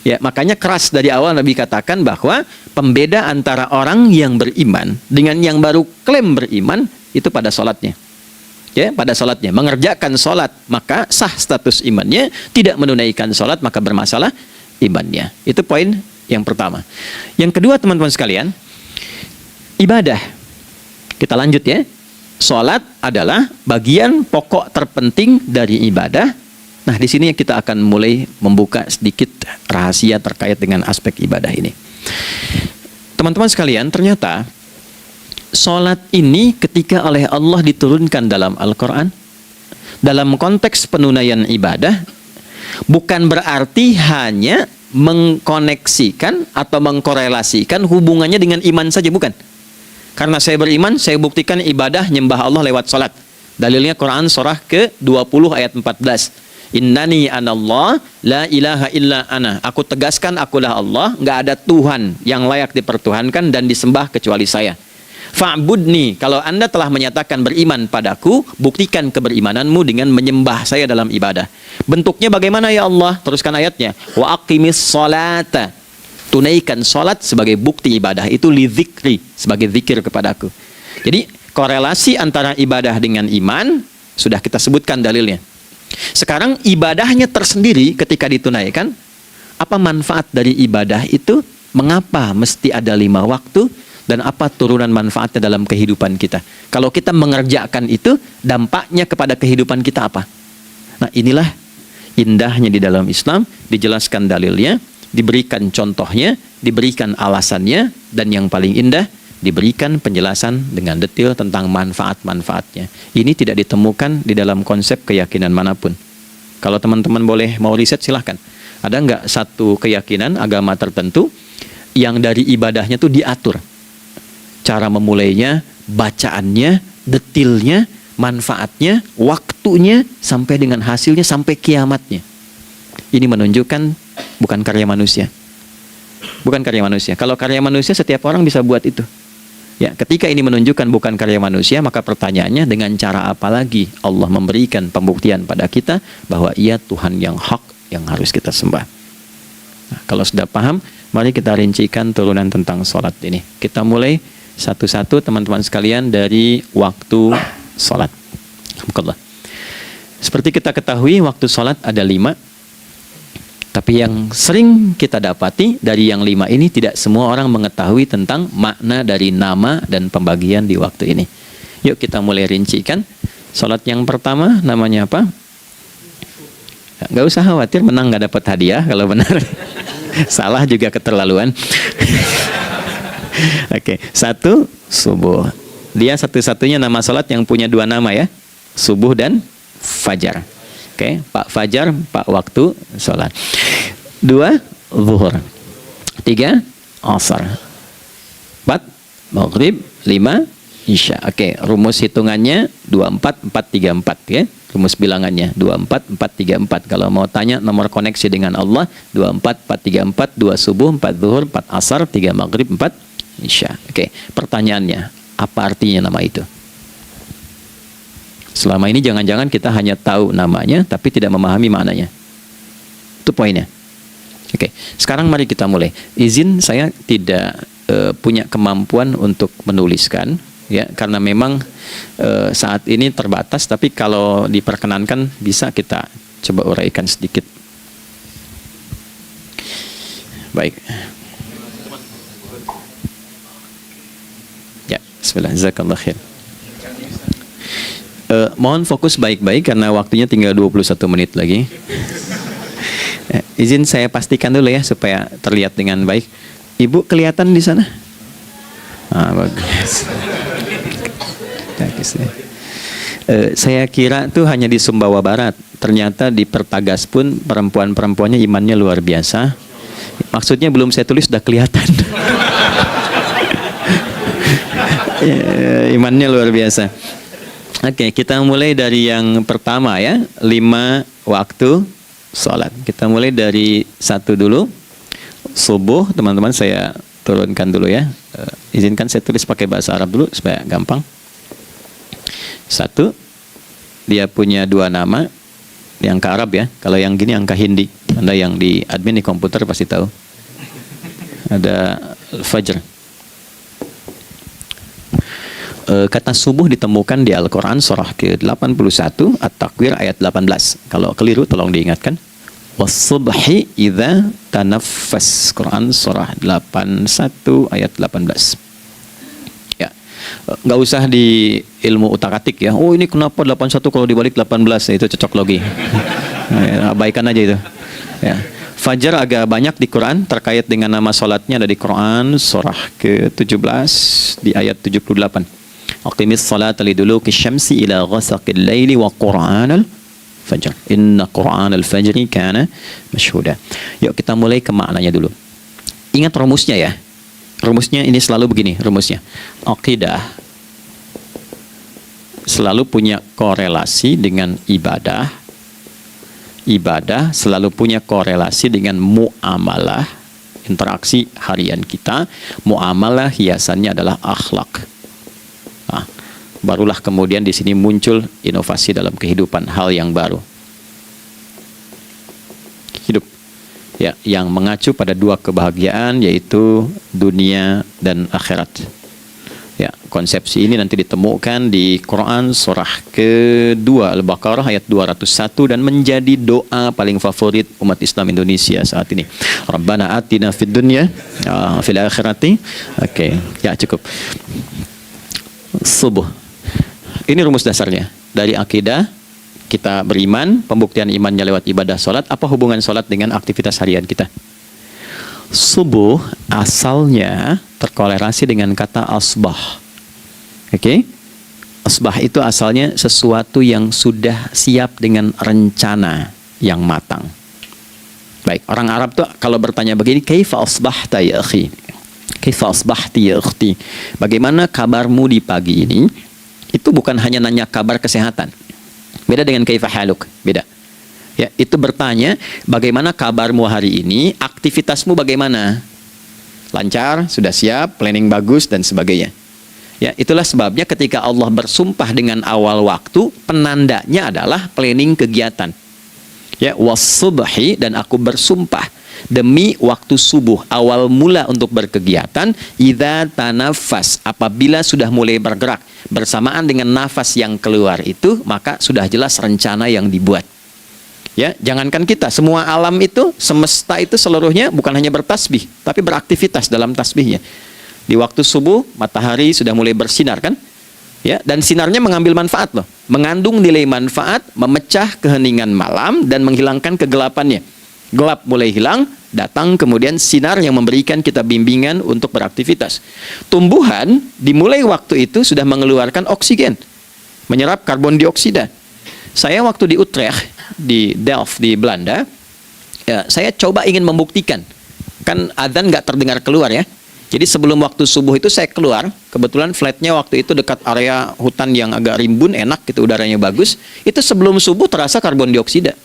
Ya, makanya keras dari awal Nabi katakan bahwa pembeda antara orang yang beriman dengan yang baru klaim beriman itu pada sholatnya. Ya, pada sholatnya. Mengerjakan sholat maka sah status imannya, tidak menunaikan sholat maka bermasalah imannya. Itu poin yang pertama. Yang kedua teman-teman sekalian, ibadah. Kita lanjut ya. Sholat adalah bagian pokok terpenting dari ibadah. Nah, di sini kita akan mulai membuka sedikit rahasia terkait dengan aspek ibadah ini. Teman-teman sekalian, ternyata sholat ini ketika oleh Allah diturunkan dalam Al-Quran, dalam konteks penunaian ibadah, bukan berarti hanya mengkoneksikan atau mengkorelasikan hubungannya dengan iman saja, bukan. Karena saya beriman, saya buktikan ibadah nyembah Allah lewat sholat. Dalilnya Quran surah ke-20 ayat 14. Innani anallah la ilaha illa ana. Aku tegaskan akulah Allah, nggak ada Tuhan yang layak dipertuhankan dan disembah kecuali saya. Fa'budni, kalau Anda telah menyatakan beriman padaku, buktikan keberimananmu dengan menyembah saya dalam ibadah. Bentuknya bagaimana ya Allah? Teruskan ayatnya. Wa aqimis sholata. Tunaikan sholat sebagai bukti ibadah. Itu li dzikri, sebagai zikir kepadaku. Jadi korelasi antara ibadah dengan iman sudah kita sebutkan dalilnya. Sekarang ibadahnya tersendiri ketika ditunaikan, apa manfaat dari ibadah itu? Mengapa mesti ada 5 waktu? Dan apa turunan manfaatnya dalam kehidupan kita? Kalau kita mengerjakan itu, dampaknya kepada kehidupan kita apa? Nah, inilah indahnya di dalam Islam, dijelaskan dalilnya, diberikan contohnya, diberikan alasannya, dan yang paling indah, diberikan penjelasan dengan detail tentang manfaat-manfaatnya. Ini tidak ditemukan di dalam konsep keyakinan manapun. Kalau teman-teman boleh mau riset silahkan. Ada nggak satu keyakinan agama tertentu yang dari ibadahnya tuh diatur? Cara memulainya, bacaannya, detailnya, manfaatnya, waktunya, sampai dengan hasilnya, sampai kiamatnya. Ini menunjukkan bukan karya manusia. Bukan karya manusia. Kalau karya manusia setiap orang bisa buat itu. Ya, ketika ini menunjukkan bukan karya manusia, maka pertanyaannya dengan cara apa lagi Allah memberikan pembuktian pada kita bahwa Ia Tuhan yang hak yang harus kita sembah. Nah, kalau sudah paham, mari kita rincikan turunan tentang sholat ini. Kita mulai satu-satu teman-teman sekalian dari waktu sholat. Seperti kita ketahui waktu sholat ada 5. Tapi yang sering kita dapati dari yang 5 ini tidak semua orang mengetahui tentang makna dari nama dan pembagian di waktu ini. Yuk kita mulai rincikan. Sholat yang pertama namanya apa? Gak usah khawatir menang gak dapat hadiah kalau benar. Salah juga keterlaluan. Oke, 1 subuh. Dia satu-satunya nama sholat yang punya 2 nama ya. Subuh dan fajar. Oke, Pak Fajar, Pak waktu sholat. 2 zuhur. 3 asar. 4 maghrib. 5 isya. Oke, rumus hitungannya 24 434 ya. Rumus bilangannya 24 434. Kalau mau tanya nomor koneksi dengan Allah 24 434, 2 subuh, 4 zuhur, 4 asar, 3 maghrib, 4 Isya. Oke, pertanyaannya, apa artinya nama itu? Selama ini jangan-jangan kita hanya tahu namanya tapi tidak memahami maknanya. Itu poinnya. Oke, sekarang mari kita mulai. Izin saya tidak punya kemampuan untuk menuliskan, ya, karena memang saat ini terbatas. Tapi kalau diperkenankan bisa kita coba uraikan sedikit. Baik. Ya, bismillah, jazakallah khair. Mohon fokus baik-baik karena waktunya tinggal 21 menit lagi. Izin saya pastikan dulu ya supaya terlihat dengan baik. Ibu kelihatan di sana? Bagus. Saya kira tuh hanya di Sumbawa Barat. Ternyata di Pertagas pun perempuan-perempuannya imannya luar biasa. Maksudnya belum saya tulis sudah kelihatan. Imannya luar biasa. Oke, kita mulai dari yang pertama ya, 5 waktu sholat. Kita mulai dari 1 dulu. Subuh, teman-teman saya turunkan dulu ya. Izinkan saya tulis pakai bahasa Arab dulu supaya gampang. 1, dia punya 2 nama. Yang ke Arab ya. Kalau yang gini angka Hindi. Anda yang di admin di komputer pasti tahu. Ada Fajr. Kata subuh ditemukan di Al-Quran surah ke-81 At-Takwir ayat 18. Kalau keliru tolong diingatkan. Was-subhi idza tanaffas. Quran surah 81 ayat 18. Ya. Nggak usah di ilmu utak-atik ya. Oh ini kenapa 81 kalau dibalik 18 ya, itu cocok logi. Abaikan aja itu. Ya. Fajar agak banyak di Quran terkait dengan nama salatnya, ada di Quran surah ke-17 di ayat 78. Aqimis salata liduluki syamsi ila ghasaqil laili wa qur'anal fajr. Inna qur'anal fajri kana masyhuda. Yuk kita mulai ke maknanya dulu. Ingat rumusnya ya. Rumusnya ini selalu begini rumusnya. Aqidah selalu punya korelasi dengan ibadah. Ibadah selalu punya korelasi dengan muamalah, interaksi harian kita. Muamalah hiasannya adalah akhlak. Nah, barulah kemudian di sini muncul inovasi dalam kehidupan, hal yang baru. Hidup ya, yang mengacu pada 2 kebahagiaan yaitu dunia dan akhirat. Ya, konsepsi ini nanti ditemukan di Quran surah ke-2 Al-Baqarah ayat 201 dan menjadi doa paling favorit umat Islam Indonesia saat ini. Rabbana atina fid dunya fil akhirati. Oke, ya cukup. Subuh. Ini rumus dasarnya. Dari akidah kita beriman, pembuktian imannya lewat ibadah salat. Apa hubungan salat dengan aktivitas harian kita? Subuh asalnya terkolerasi dengan kata asbah. Oke? Asbah itu asalnya sesuatu yang sudah siap dengan rencana yang matang. Baik, orang Arab tuh kalau bertanya begini, kaifa asbahta ya akhi? Kaifa asbahti ya ukhti? Bagaimana kabarmu di pagi ini? Itu bukan hanya nanya kabar kesehatan. Beda dengan kaifa haluk, beda. Ya, itu bertanya bagaimana kabarmu hari ini, aktivitasmu bagaimana? Lancar, sudah siap, planning bagus dan sebagainya. Ya, itulah sebabnya ketika Allah bersumpah dengan awal waktu, penandanya adalah planning kegiatan. Ya, was-subhi, dan aku bersumpah demi waktu subuh, awal mula untuk berkegiatan, idza tanafas, apabila sudah mulai bergerak bersamaan dengan nafas yang keluar itu, maka sudah jelas rencana yang dibuat. Ya, jangankan kita, semua alam itu, semesta itu seluruhnya bukan hanya bertasbih, tapi beraktivitas dalam tasbihnya. Di waktu subuh, matahari sudah mulai bersinar kan? Ya, dan sinarnya mengambil manfaat loh, mengandung nilai manfaat, memecah keheningan malam dan menghilangkan kegelapannya. Gelap mulai hilang, datang kemudian sinar yang memberikan kita bimbingan untuk beraktivitas. Tumbuhan dimulai waktu itu sudah mengeluarkan oksigen, menyerap karbon dioksida. Saya waktu di Utrecht, di Delft di Belanda, ya, saya coba ingin membuktikan. Kan adzan nggak terdengar keluar ya. Jadi sebelum waktu subuh itu saya keluar, kebetulan flatnya waktu itu dekat area hutan yang agak rimbun, enak gitu, udaranya bagus. Itu sebelum subuh terasa karbon dioksida.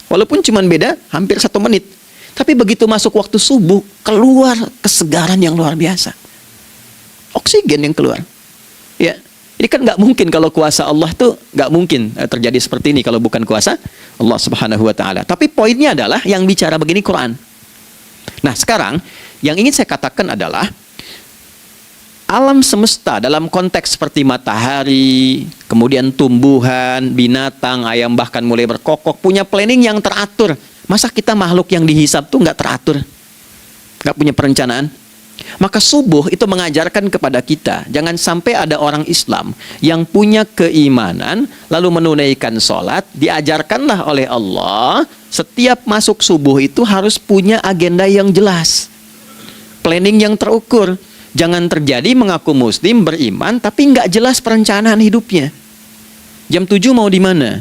Walaupun cuma beda hampir 1 menit. Tapi begitu masuk waktu subuh, keluar kesegaran yang luar biasa. Oksigen yang keluar. Ya, ini kan nggak mungkin kalau kuasa Allah tuh nggak mungkin terjadi seperti ini kalau bukan kuasa Allah Subhanahu Wa Taala. Tapi poinnya adalah yang bicara begini Quran. Nah sekarang yang ingin saya katakan adalah alam semesta dalam konteks seperti matahari, kemudian tumbuhan, binatang, ayam bahkan mulai berkokok punya planning yang teratur. Masa kita makhluk yang dihisab tuh nggak teratur, nggak punya perencanaan? Maka subuh itu mengajarkan kepada kita, jangan sampai ada orang Islam yang punya keimanan, lalu menunaikan sholat, diajarkanlah oleh Allah, setiap masuk subuh itu harus punya agenda yang jelas, planning yang terukur. Jangan terjadi mengaku muslim, beriman, tapi nggak jelas perencanaan hidupnya. Jam 7 mau di mana?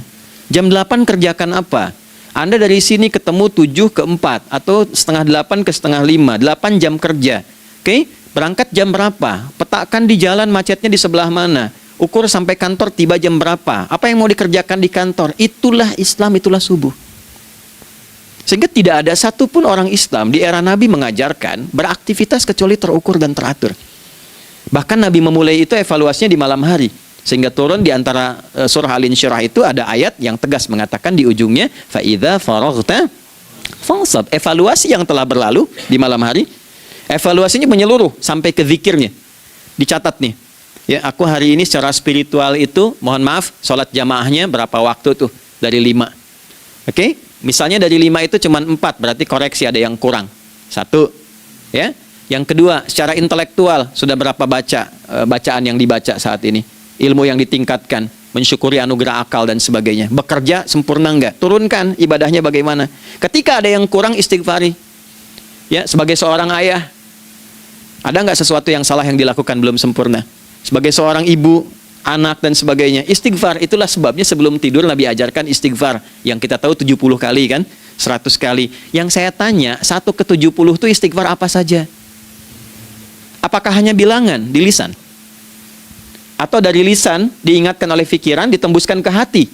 Jam 8 kerjakan apa? Anda dari sini ketemu 7 ke 4, atau setengah 8 ke setengah 5, 8 jam kerja. Oke, berangkat jam berapa? Petakan di jalan macetnya di sebelah mana? Ukur sampai kantor tiba jam berapa? Apa yang mau dikerjakan di kantor? Itulah Islam, itulah subuh. Sehingga tidak ada satupun orang Islam di era Nabi mengajarkan beraktivitas kecuali terukur dan teratur. Bahkan Nabi memulai itu evaluasinya di malam hari. Sehingga turun di antara surah Al-Insyirah itu ada ayat yang tegas mengatakan di ujungnya, فَإِذَا فَرَغْتَ فَانْصَبْ. Evaluasi yang telah berlalu di malam hari. Evaluasinya menyeluruh sampai ke zikirnya. Dicatat nih. Ya, aku hari ini secara spiritual itu, mohon maaf, sholat jamaahnya berapa waktu tuh? Dari 5. Oke? Misalnya dari 5 itu cuma 4, berarti koreksi ada yang kurang. 1. Ya. Yang kedua, secara intelektual sudah berapa bacaan yang dibaca saat ini? Ilmu yang ditingkatkan, mensyukuri anugerah akal dan sebagainya. Bekerja sempurna enggak? Turunkan ibadahnya bagaimana? Ketika ada yang kurang, istighfari. Ya, sebagai seorang ayah, ada nggak sesuatu yang salah yang dilakukan belum sempurna? Sebagai seorang ibu, anak dan sebagainya, istighfar. Itulah sebabnya sebelum tidur Nabi ajarkan istighfar. Yang kita tahu 70 kali kan, 100 kali. Yang saya tanya, 1 ke 70 itu istighfar apa saja? Apakah hanya bilangan di lisan? Atau dari lisan diingatkan oleh pikiran, ditembuskan ke hati?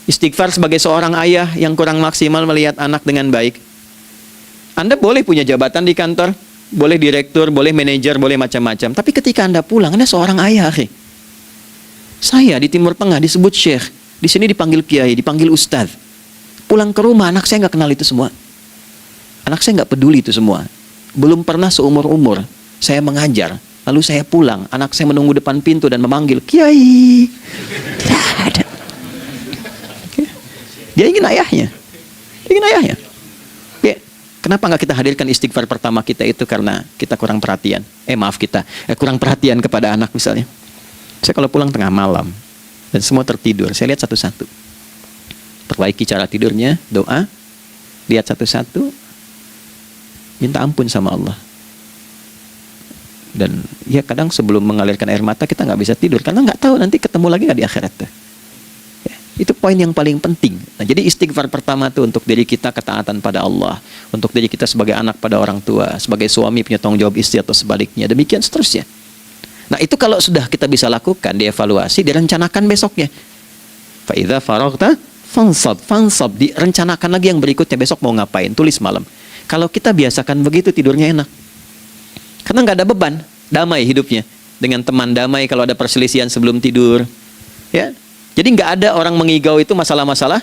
Istighfar sebagai seorang ayah yang kurang maksimal melihat anak dengan baik. Anda boleh punya jabatan di kantor, boleh direktur, boleh manajer, boleh macam-macam. Tapi ketika Anda pulang, Anda seorang ayah. Saya di Timur Tengah disebut syekh, di sini dipanggil kiai, dipanggil ustadz. Pulang ke rumah, anak saya nggak kenal itu semua. Anak saya nggak peduli itu semua. Belum pernah seumur-umur saya mengajar, lalu saya pulang, anak saya menunggu depan pintu dan memanggil, kiai. Tidak ada. Dia ingin ayahnya. Ingin ayahnya. Kenapa nggak kita hadirkan istighfar pertama kita itu karena kita kurang perhatian? Kurang perhatian kepada anak misalnya. Saya kalau pulang tengah malam dan semua tertidur, saya lihat satu-satu. Perbaiki cara tidurnya, doa, lihat satu-satu, minta ampun sama Allah. Dan ya kadang sebelum mengalirkan air mata kita nggak bisa tidur karena nggak tahu nanti ketemu lagi nggak di akhirat. Itu poin yang paling penting. Nah, jadi istighfar pertama itu untuk diri kita ketaatan pada Allah, untuk diri kita sebagai anak pada orang tua, sebagai suami punya tanggung jawab istri atau sebaliknya, demikian seterusnya. Nah, itu kalau sudah kita bisa lakukan, dievaluasi, direncanakan besoknya. Fa idza faraghta fansab, direncanakan lagi yang berikutnya, besok mau ngapain, tulis malam. Kalau kita biasakan begitu, tidurnya enak. Karena nggak ada beban, damai hidupnya. Dengan teman damai kalau ada perselisihan sebelum tidur. Ya. Jadi nggak ada orang mengigau itu masalah-masalah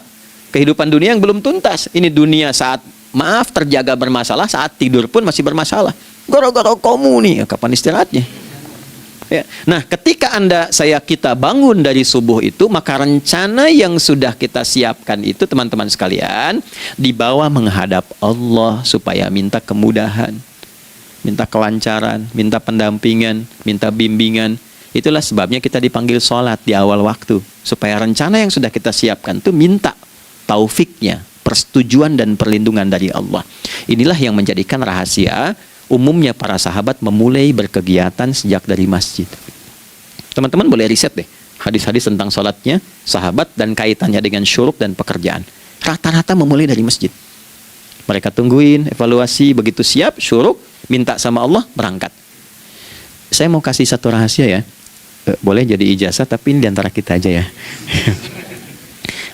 kehidupan dunia yang belum tuntas. Ini dunia saat terjaga bermasalah, saat tidur pun masih bermasalah. Gara-gara kamu nih, kapan istirahatnya? Ya. Nah, ketika kita bangun dari subuh itu, maka rencana yang sudah kita siapkan itu, teman-teman sekalian, dibawa menghadap Allah supaya minta kemudahan, minta kelancaran, minta pendampingan, minta bimbingan. Itulah sebabnya kita dipanggil sholat di awal waktu. Supaya rencana yang sudah kita siapkan itu minta taufiknya, persetujuan dan perlindungan dari Allah. Inilah yang menjadikan rahasia umumnya para sahabat memulai berkegiatan sejak dari masjid. Teman-teman boleh riset deh hadis-hadis tentang sholatnya sahabat dan kaitannya dengan syuruk dan pekerjaan. Rata-rata memulai dari masjid. Mereka tungguin, evaluasi, begitu siap, syuruk, minta sama Allah, berangkat. Saya mau kasih satu rahasia ya. Boleh jadi ijazah, tapi ini diantara kita aja ya.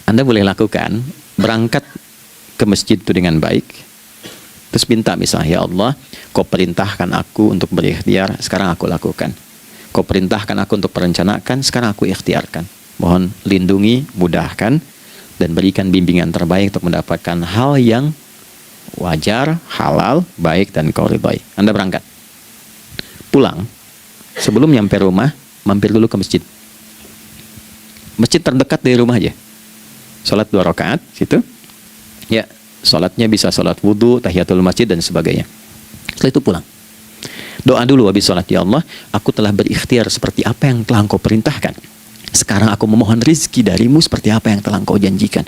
Anda boleh lakukan, berangkat ke masjid itu dengan baik. Terus minta misalnya, ya Allah, kau perintahkan aku untuk berikhtiar, sekarang aku lakukan. Kau perintahkan aku untuk merencanakan, sekarang aku ikhtiarkan. Mohon lindungi, mudahkan, dan berikan bimbingan terbaik untuk mendapatkan hal yang wajar, halal, baik, dan kau ridhoi. Anda berangkat. Pulang, sebelum nyampe rumah, mampir dulu ke masjid. Masjid terdekat dari rumah aja. Sholat 2 rakaat, situ. Ya, sholatnya bisa sholat wudhu, tahiyatul masjid, dan sebagainya. Setelah itu pulang. Doa dulu habis sholat, ya Allah, aku telah berikhtiar seperti apa yang telah engkau perintahkan. Sekarang aku memohon rizki darimu seperti apa yang telah engkau janjikan.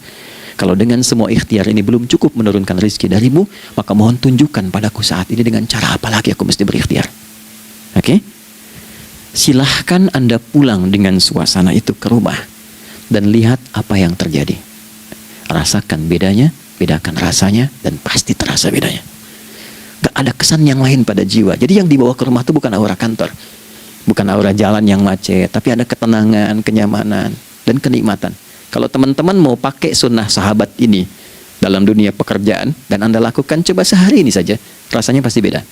Kalau dengan semua ikhtiar ini belum cukup menurunkan rizki darimu, maka mohon tunjukkan padaku saat ini dengan cara apa lagi aku mesti berikhtiar. Oke? Silahkan Anda pulang dengan suasana itu ke rumah dan lihat apa yang terjadi. Rasakan bedanya, bedakan rasanya, dan pasti terasa bedanya. Gak ada kesan yang lain pada jiwa. Jadi yang dibawa ke rumah itu bukan aura kantor, bukan aura jalan yang macet, tapi ada ketenangan, kenyamanan, dan kenikmatan. Kalau teman-teman mau pakai sunnah sahabat ini dalam dunia pekerjaan dan Anda lakukan, coba sehari ini saja, rasanya pasti beda.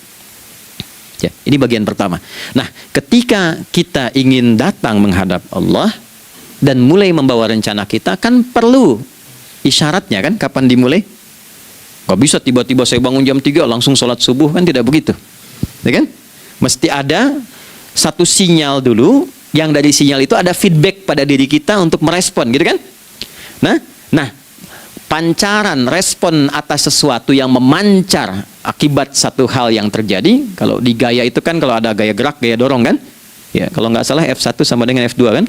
Ya, ini bagian pertama. Nah, ketika kita ingin datang menghadap Allah dan mulai membawa rencana kita, kan perlu isyaratnya kan, kapan dimulai? Gak bisa tiba-tiba saya bangun jam 3 langsung sholat subuh, kan tidak begitu. Ya kan? Mesti ada satu sinyal dulu, yang dari sinyal itu ada feedback pada diri kita untuk merespon, gitu kan? Nah, pancaran respon atas sesuatu yang memancar akibat satu hal yang terjadi. Kalau di gaya itu kan, kalau ada gaya gerak, gaya dorong kan? Ya, kalau nggak salah F1 sama dengan F2 kan?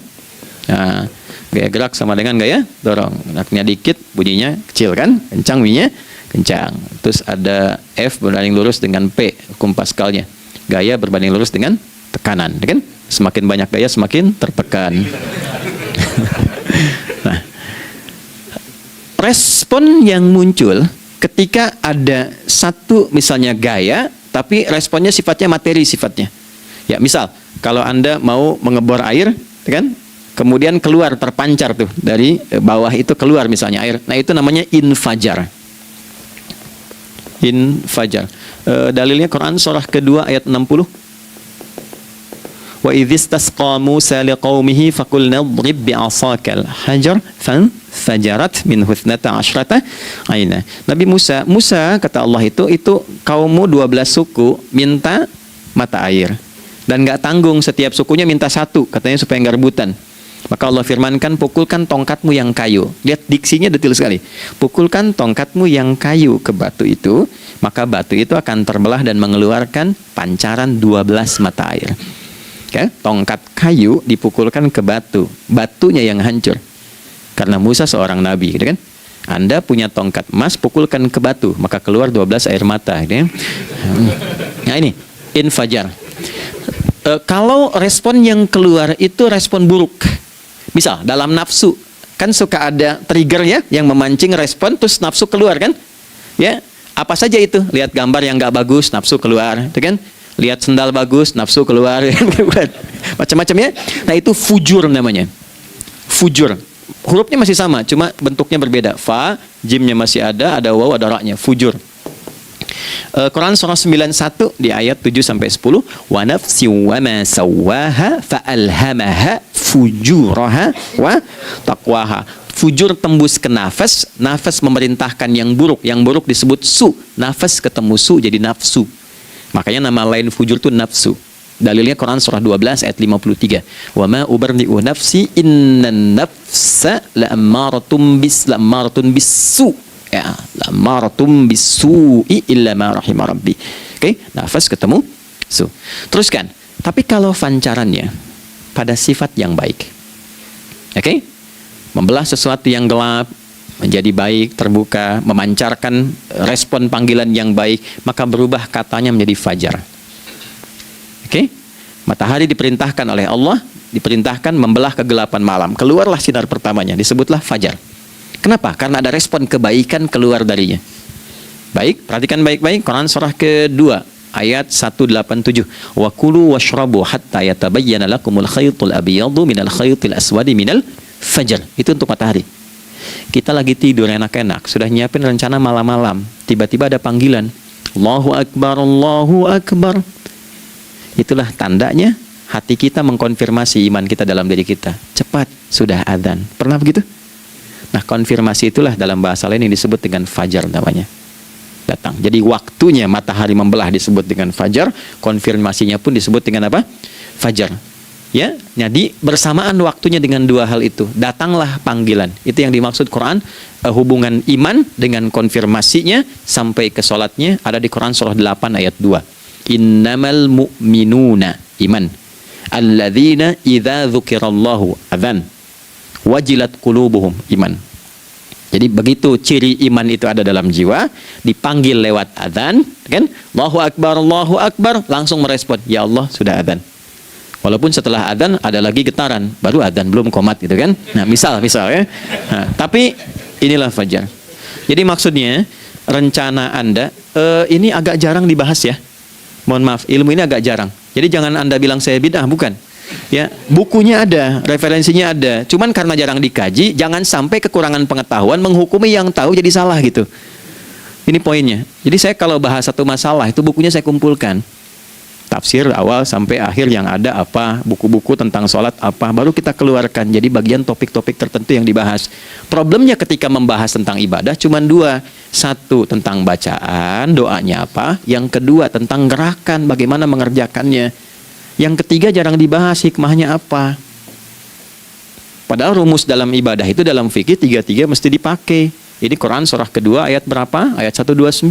Nah, gaya gerak sama dengan gaya dorong. Geraknya dikit, bunyinya kecil kan? Kencang bunyinya, kencang. Terus ada F berbanding lurus dengan P, hukum Pascalnya. Gaya berbanding lurus dengan tekanan, kan? Semakin banyak gaya semakin tertekan. Nah, respon yang muncul ketika ada satu misalnya gaya, tapi responnya sifatnya materi sifatnya. Ya, misal kalau Anda mau mengebor air, kan? Kemudian keluar terpancar tuh dari bawah itu keluar misalnya air. Nah, itu namanya infajar. Infajar. Dalilnya Quran surah kedua ayat 60. Wa idzistasqa Musa liqaumihi faqulna idrib bi'asakal hajar fanfajarat minhu 12 aina. Nabi Musa kata Allah itu kaummu 12 suku minta mata air dan enggak tanggung, setiap sukunya minta satu, katanya supaya enggak rebutan. Maka Allah firmankan, pukulkan tongkatmu yang kayu. Lihat diksinya detail sekali. Pukulkan tongkatmu yang kayu ke batu itu, maka batu itu akan terbelah dan mengeluarkan pancaran 12 mata air. Okay? Tongkat kayu dipukulkan ke batu, batunya yang hancur. Karena Musa seorang nabi, gitu kan? Anda punya tongkat emas, pukulkan ke batu, maka keluar 12 air mata, gitu kan? Nah ini infajar. Kalau respon yang keluar itu respon buruk, misal dalam nafsu, kan suka ada trigger ya yang memancing respon, terus nafsu keluar kan? Ya, apa saja itu? Lihat gambar yang nggak bagus, nafsu keluar, gitu kan? Lihat sendal bagus, nafsu keluar, macam-macam ya. Nah, itu fujur namanya. Fujur. Hurufnya masih sama, cuma bentuknya berbeda. Fa, jimnya masih ada waw, ada ra-nya. Fujur. Quran surah 91 di ayat 7 sampai 10. Wa nafsi wa ma sawwaha fa alhamaha fujuraha wa taqwaha. Fujur tembus ke nafas, nafas memerintahkan yang buruk disebut su. Nafas ketemu su jadi nafsu. Makanya nama lain fujur itu nafsu. Dalilnya Quran surah 12 ayat 53. Wa ma ubarni'u nafsi innan nafsa la'ammaratun bisu. Ya, la'ammaratun bisu'i illa ma rahima rabbi. Oke, nafas ketemu su. Teruskan. Tapi kalau pancarannya pada sifat yang baik. Oke? Membelah sesuatu yang gelap menjadi baik, terbuka, memancarkan respon panggilan yang baik, maka berubah katanya menjadi fajar. Oke? Matahari diperintahkan oleh Allah, diperintahkan membelah kegelapan malam. Keluarlah sinar pertamanya, disebutlah fajar. Kenapa? Karena ada respon kebaikan keluar darinya. Baik, perhatikan baik-baik Quran surah kedua ayat 187. Wa kulu washrabu hatta yatabayyana lakumul khaytul abyadu minal khaytil aswadi minal fajar. Itu untuk matahari. Kita lagi tidur enak-enak, sudah nyiapin rencana malam-malam, tiba-tiba ada panggilan, Allahu Akbar, Allahu Akbar. Itulah tandanya hati kita mengkonfirmasi iman kita dalam diri kita. Cepat, sudah adzan. Pernah begitu? Nah, konfirmasi itulah dalam bahasa lain yang disebut dengan fajar namanya. Datang. Jadi waktunya matahari membelah disebut dengan fajar, konfirmasinya pun disebut dengan apa? Fajar. Ya, jadi bersamaan waktunya dengan dua hal itu, datanglah panggilan. Itu yang dimaksud Quran, hubungan iman dengan konfirmasinya sampai ke salatnya ada di Quran surah 8 ayat 2. Innamal mu'minuna iman alladzina idza dzukirallahu adzan wajilat qulubuhum iman. Jadi begitu ciri iman itu ada dalam jiwa, dipanggil lewat adzan, kan? Allahu akbar, langsung merespon, ya Allah sudah adzan. Walaupun setelah adzan ada lagi getaran, baru adzan belum qomat gitu kan. Nah, misal ya. Nah, tapi inilah fajar. Jadi maksudnya rencana Anda ini agak jarang dibahas ya. Mohon maaf, ilmu ini agak jarang. Jadi jangan Anda bilang saya bid'ah, bukan. Ya, bukunya ada, referensinya ada. Cuman karena jarang dikaji, jangan sampai kekurangan pengetahuan menghukumi yang tahu jadi salah gitu. Ini poinnya. Jadi saya kalau bahas satu masalah itu bukunya saya kumpulkan. Tafsir awal sampai akhir yang ada apa, buku-buku tentang sholat apa, baru kita keluarkan. Jadi bagian topik-topik tertentu yang dibahas. Problemnya ketika membahas tentang ibadah cuma dua. Satu tentang bacaan, doanya apa. Yang kedua tentang gerakan, bagaimana mengerjakannya. Yang ketiga jarang dibahas hikmahnya apa. Padahal rumus dalam ibadah itu dalam fikih tiga-tiga mesti dipakai. Ini Quran surah kedua ayat berapa? Ayat 129.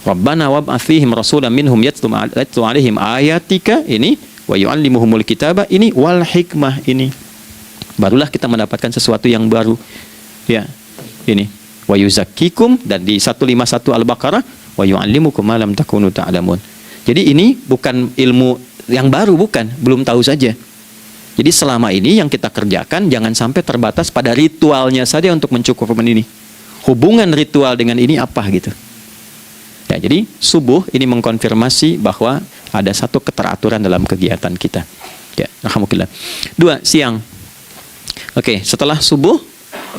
Rabbana wab'ats fihim rasulan minhum yatlu 'alaihim ayatika ini wa yu'allimuhumul kitaba ini wal hikmah ini. Barulah kita mendapatkan sesuatu yang baru. Ya. Ini wa yuzakkikum dan di 151 Al-Baqarah wa yu'allimukum ma lam takunu ta'lamun. Jadi ini bukan ilmu yang baru, bukan, belum tahu saja. Jadi selama ini yang kita kerjakan jangan sampai terbatas pada ritualnya saja untuk mencukupkan ini. Hubungan ritual dengan ini apa gitu. Ya, jadi subuh ini mengkonfirmasi bahwa ada satu keteraturan dalam kegiatan kita. Ya, alhamdulillah. 2, siang. Oke, setelah subuh,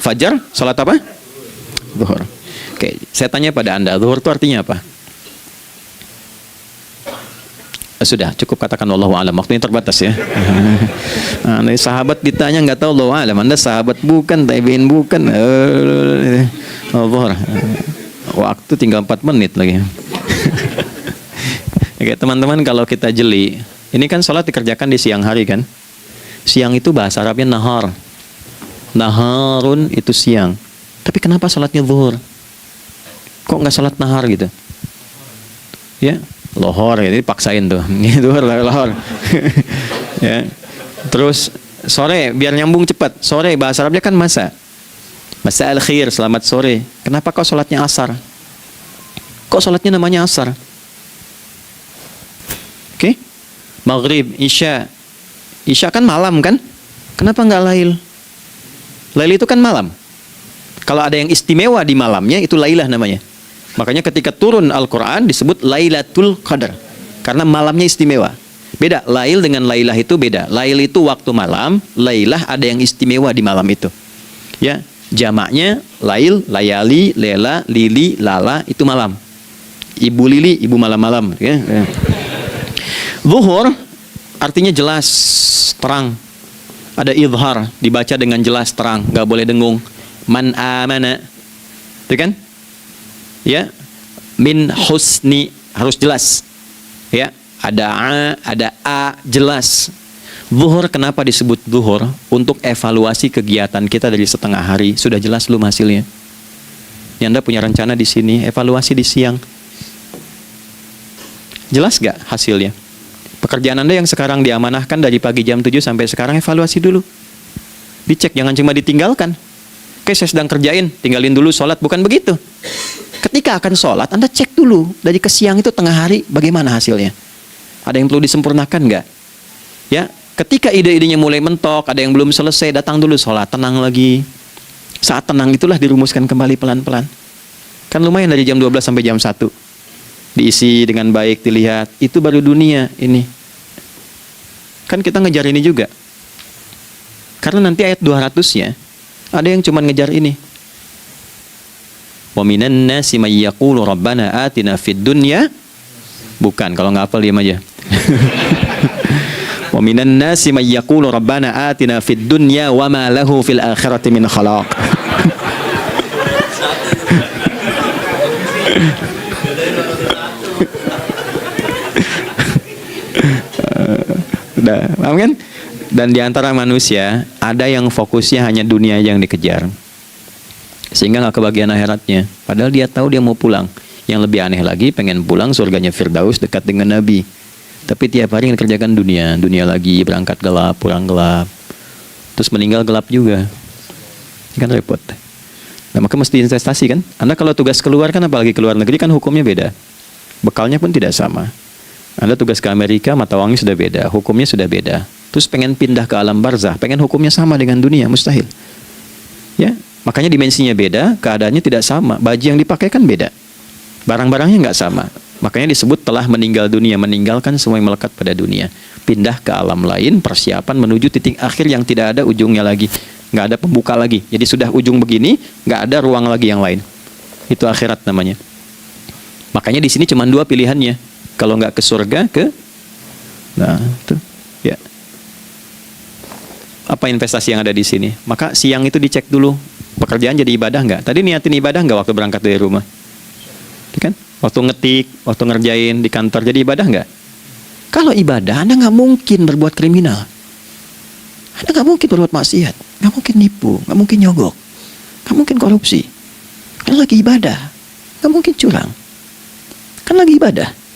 fajar, salat apa? Zuhur. Oke, saya tanya pada Anda, zuhur itu artinya apa? Sudah, cukup katakan Allahu a'lam. Waktunya terbatas ya. Nah, sahabat ditanya nggak tahu Allahu a'lam. Anda sahabat bukan, tabi'in bukan. Zuhur. Waktu tinggal 4 menit lagi. Oke, teman-teman, kalau kita jeli, ini kan sholat dikerjakan di siang hari kan? Siang itu bahasa Arabnya nahar. Naharun itu siang. Tapi kenapa sholatnya zuhur? Kok nggak sholat nahar gitu? Ya, lohor ya, jadi paksain tuh. Zuhur, lohor. Ya. Terus sore biar nyambung cepat. Sore bahasa Arabnya kan masa. Masa al-khair, selamat sore. Kenapa kok sholatnya asar? Kok sholatnya namanya asar? Oke? Maghrib, isya. Isya kan malam kan? Kenapa nggak lail? Lail itu kan malam. Kalau ada yang istimewa di malamnya, itu lailah namanya. Makanya ketika turun Al-Quran disebut Lailatul Qadar. Karena malamnya istimewa. Beda, lail dengan lailah itu beda. Lail itu waktu malam, lailah ada yang istimewa di malam itu. Ya. Jamaknya lail, layali, lela, lili, lala, itu malam. Ibu lili, ibu malam-malam. Ya. Zuhur artinya jelas, terang. Ada idhar, dibaca dengan jelas, terang, nggak boleh dengung. Man amana, itu kan? Ya, min husni, harus jelas. Ya, ada a, jelas. Zuhur kenapa disebut zuhur? Untuk evaluasi kegiatan kita dari setengah hari. Sudah jelas belum hasilnya? Yang Anda punya rencana di sini, evaluasi di siang. Jelas gak hasilnya? Pekerjaan Anda yang sekarang diamanahkan dari pagi jam 7 sampai sekarang, evaluasi dulu. Dicek, jangan cuma ditinggalkan. Oke, saya sedang kerjain, tinggalin dulu sholat. Bukan begitu. Ketika akan sholat, Anda cek dulu. Dari ke siang itu tengah hari, bagaimana hasilnya? Ada yang perlu disempurnakan gak? Ya. Ketika ide-idenya mulai mentok, ada yang belum selesai, datang dulu sholat, tenang lagi. Saat tenang itulah dirumuskan kembali pelan-pelan. Kan lumayan dari jam 12 sampai jam 1. Diisi dengan baik, dilihat. Itu baru dunia ini. Kan kita ngejar ini juga. Karena nanti ayat 200-nya, ada yang cuma ngejar ini. Wa minan nasi may yaqulu rabbana atina fid dunya. Bukan, kalau nggak hafal diam aja. Wa minan nasi may yaqulu rabbana atina fid dunya wa ma lahu fil akhirati min khalaq. Udah, paham kan? Dan di antara manusia ada yang fokusnya hanya dunia yang dikejar, sehingga nggak kebagian akhiratnya. Padahal dia tahu dia mau pulang. Yang lebih aneh lagi, pengen pulang surganya Firdaus dekat dengan Nabi. Tapi tiap hari yang dikerjakan dunia, dunia lagi, berangkat gelap, pulang gelap, terus meninggal gelap juga. Kan repot. Nah, maka mesti investasi kan. Anda kalau tugas keluar kan, apalagi keluar negeri kan hukumnya beda. Bekalnya pun tidak sama. Anda tugas ke Amerika, mata uangnya sudah beda, hukumnya sudah beda. Terus pengen pindah ke alam barzah, pengen hukumnya sama dengan dunia, mustahil. Ya, makanya dimensinya beda, keadaannya tidak sama. Baju yang dipakai kan beda, barang-barangnya nggak sama. Makanya disebut telah meninggal dunia, meninggalkan semua yang melekat pada dunia, pindah ke alam lain, persiapan menuju titik akhir yang tidak ada ujungnya lagi, nggak ada pembuka lagi. Jadi sudah ujung begini, nggak ada ruang lagi yang lain. Itu akhirat namanya. Makanya di sini cuma dua pilihannya. Kalau nggak ke surga, nah itu ya. Apa investasi yang ada di sini? Maka siang itu dicek dulu, pekerjaan jadi ibadah nggak? Tadi niatin ibadah nggak waktu berangkat dari rumah? Kan? Waktu ngetik, waktu ngerjain di kantor jadi ibadah nggak? Kalau ibadah, Anda nggak mungkin berbuat kriminal, Anda nggak mungkin berbuat maksiat, nggak mungkin nipu, nggak mungkin nyogok, nggak mungkin korupsi. Kan lagi ibadah, nggak mungkin curang. Kan lagi ibadah.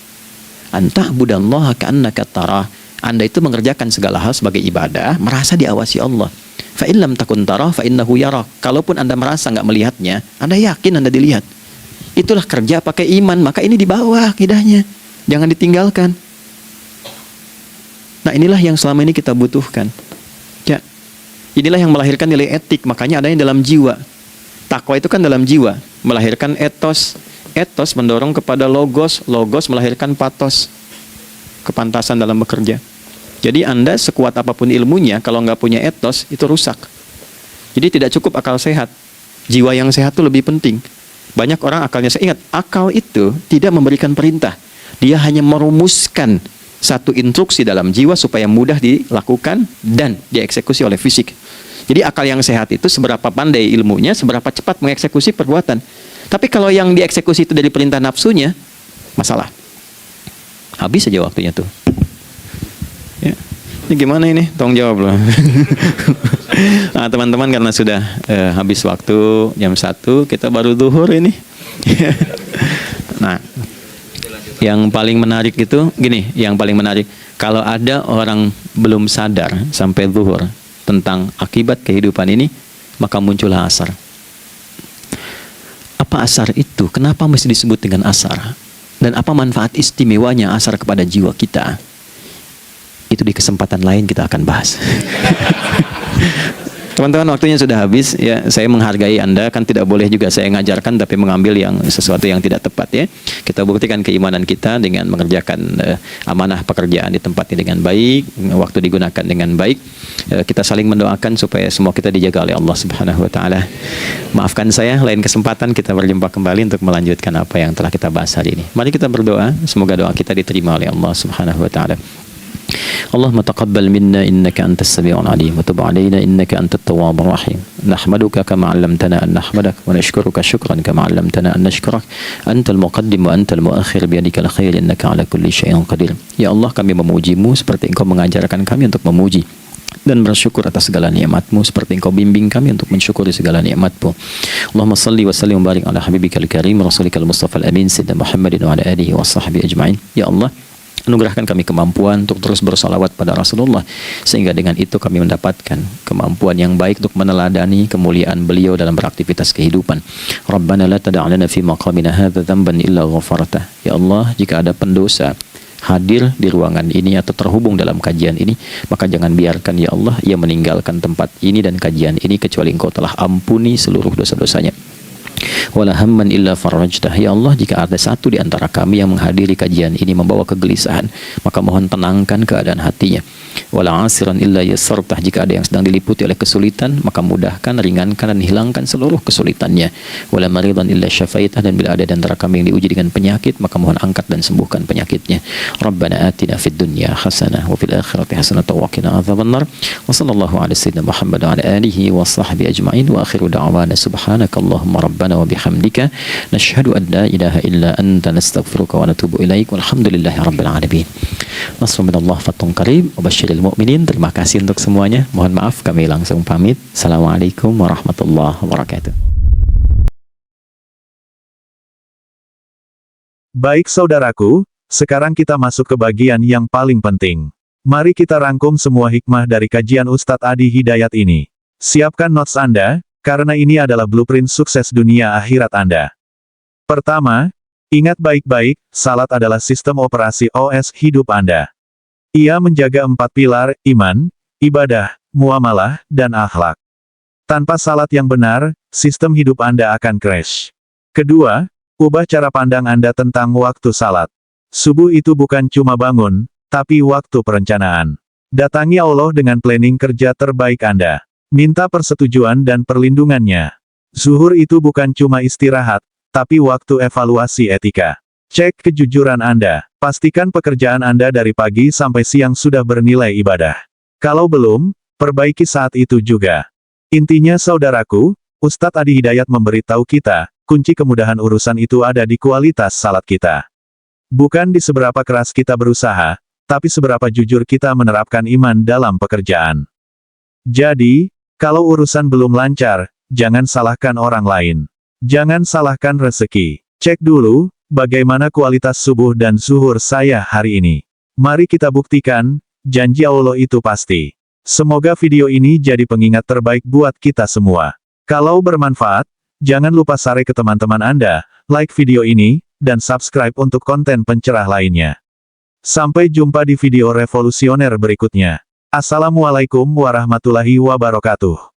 Anta budallaha ka'annaka tarah. Anda itu mengerjakan segala hal sebagai ibadah, merasa diawasi Allah. Fa in lam takun tarah fa innahu yarak. Kalaupun Anda merasa nggak melihatnya, Anda yakin Anda dilihat. Itulah kerja pakai iman, maka ini di bawah akidahnya. Jangan ditinggalkan. Nah, inilah yang selama ini kita butuhkan. Ya. Inilah yang melahirkan nilai etik, makanya adanya dalam jiwa. Takwa itu kan dalam jiwa, melahirkan etos. Etos mendorong kepada logos, logos melahirkan patos, kepantasan dalam bekerja. Jadi Anda sekuat apapun ilmunya, kalau nggak punya etos, itu rusak. Jadi tidak cukup akal sehat. Jiwa yang sehat itu lebih penting. Banyak orang akalnya, saya ingat, akal itu tidak memberikan perintah. Dia hanya merumuskan satu instruksi dalam jiwa supaya mudah dilakukan dan dieksekusi oleh fisik. Jadi akal yang sehat itu seberapa pandai ilmunya, seberapa cepat mengeksekusi perbuatan. Tapi kalau yang dieksekusi itu dari perintah nafsunya, masalah. Habis saja waktunya tuh. Ya. Ini gimana ini? Tolong jawab loh. Nah, teman-teman, karena sudah habis waktu jam 1, kita baru zuhur ini. Nah, yang paling menarik itu gini, yang paling menarik, kalau ada orang belum sadar sampai zuhur tentang akibat kehidupan ini, maka muncullah asar. Apa asar itu? Kenapa mesti disebut dengan asar? Dan apa manfaat istimewanya asar kepada jiwa kita? Itu di kesempatan lain kita akan bahas. Teman-teman, waktunya sudah habis ya. Saya menghargai Anda, kan tidak boleh juga saya ngajarkan tapi mengambil yang sesuatu yang tidak tepat ya. Kita buktikan keimanan kita dengan mengerjakan amanah pekerjaan di tempat ini dengan baik, waktu digunakan dengan baik. Kita saling mendoakan supaya semua kita dijaga oleh Allah Subhanahu wa taala. Maafkan saya, lain kesempatan kita berjumpa kembali untuk melanjutkan apa yang telah kita bahas hari ini. Mari kita berdoa, semoga doa kita diterima oleh Allah Subhanahu wa taala. اللهم تقبل منا إنك أنت السميع العليم وتب علينا إنك أنت التواب الرحيم نحمدك كما علمتنا أن نحمدك ونشكرك شكرا كما علمتنا أن نشكرك أنت المقدم وأنت المؤخر بيدك الخير إنك على كل شيء قدير. Ya Allah, kami memujimu seperti Engkau mengajarkan kami untuk memuji dan bersyukur atas segala nikmat-Mu seperti Engkau bimbing kami untuk mensyukuri segala nikmat-Mu. Allahumma salli wa sallim wa barik ala habibikal karim rasulikal mustafa al-amin sayyidina Muhammadin wa ala alihi wa sahbihi ajma'in. Ya Allah, anugerahkan kami kemampuan untuk terus bersalawat pada Rasulullah, sehingga dengan itu kami mendapatkan kemampuan yang baik untuk meneladani kemuliaan beliau dalam beraktivitas kehidupan. Rabbana la tada'lana fi maqamina hadza dhanban illa ghafartah. Ya Allah, jika ada pendosa hadir di ruangan ini atau terhubung dalam kajian ini, maka jangan biarkan ya Allah ia meninggalkan tempat ini dan kajian ini kecuali Engkau telah ampuni seluruh dosa-dosanya. Wala hamman illa farajtah. Ya Allah, jika ada satu di antara kami yang menghadiri kajian ini membawa kegelisahan, maka mohon tenangkan keadaan hatinya. Wala 'asiran illa yassartah, jika ada yang sedang diliputi oleh kesulitan, maka mudahkan, ringankan dan hilangkan seluruh kesulitannya. Wala maridan illa syafaitah, dan bila ada di antara kami yang diuji dengan penyakit, maka mohon angkat dan sembuhkan penyakitnya. Rabbana atina fid dunya hasanah wa fil akhirati hasanah wa qina adzabannar. Wa sallallahu ala sayyidina Muhammad wa ala alihi wa sahbihi ajma'in, wa akhiru da'wana subhanakallahumma rabbana wa bihamdika nashhadu an la ilaha illa anta nastaghfiruka wa natubu ilaik. Walhamdulillahi rabbil alamin. Nasrun minallah fathun qarib wa basyiril mu'minin. Terima kasih untuk semuanya. Mohon maaf kami langsung pamit. Assalamualaikum warahmatullahi wabarakatuh. Baik saudaraku, sekarang kita masuk ke bagian yang paling penting. Mari kita rangkum semua hikmah dari kajian Ustadz Adi Hidayat ini. Siapkan notes Anda, karena ini adalah blueprint sukses dunia akhirat Anda. Pertama, ingat baik-baik, salat adalah sistem operasi OS hidup Anda. Ia menjaga 4 pilar, iman, ibadah, muamalah, dan akhlak. Tanpa salat yang benar, sistem hidup Anda akan crash. Kedua, ubah cara pandang Anda tentang waktu salat. Subuh itu bukan cuma bangun, tapi waktu perencanaan. Datangi Allah dengan planning kerja terbaik Anda. Minta persetujuan dan perlindungannya. Zuhur itu bukan cuma istirahat, tapi waktu evaluasi etika. Cek kejujuran Anda. Pastikan pekerjaan Anda dari pagi sampai siang sudah bernilai ibadah. Kalau belum, perbaiki saat itu juga. Intinya saudaraku, Ustadz Adi Hidayat memberitahu kita, kunci kemudahan urusan itu ada di kualitas salat kita. Bukan di seberapa keras kita berusaha, tapi seberapa jujur kita menerapkan iman dalam pekerjaan. Jadi, kalau urusan belum lancar, jangan salahkan orang lain. Jangan salahkan rezeki. Cek dulu, bagaimana kualitas subuh dan zuhur saya hari ini. Mari kita buktikan, janji Allah itu pasti. Semoga video ini jadi pengingat terbaik buat kita semua. Kalau bermanfaat, jangan lupa share ke teman-teman Anda, like video ini, dan subscribe untuk konten pencerah lainnya. Sampai jumpa di video revolusioner berikutnya. Assalamualaikum warahmatullahi wabarakatuh.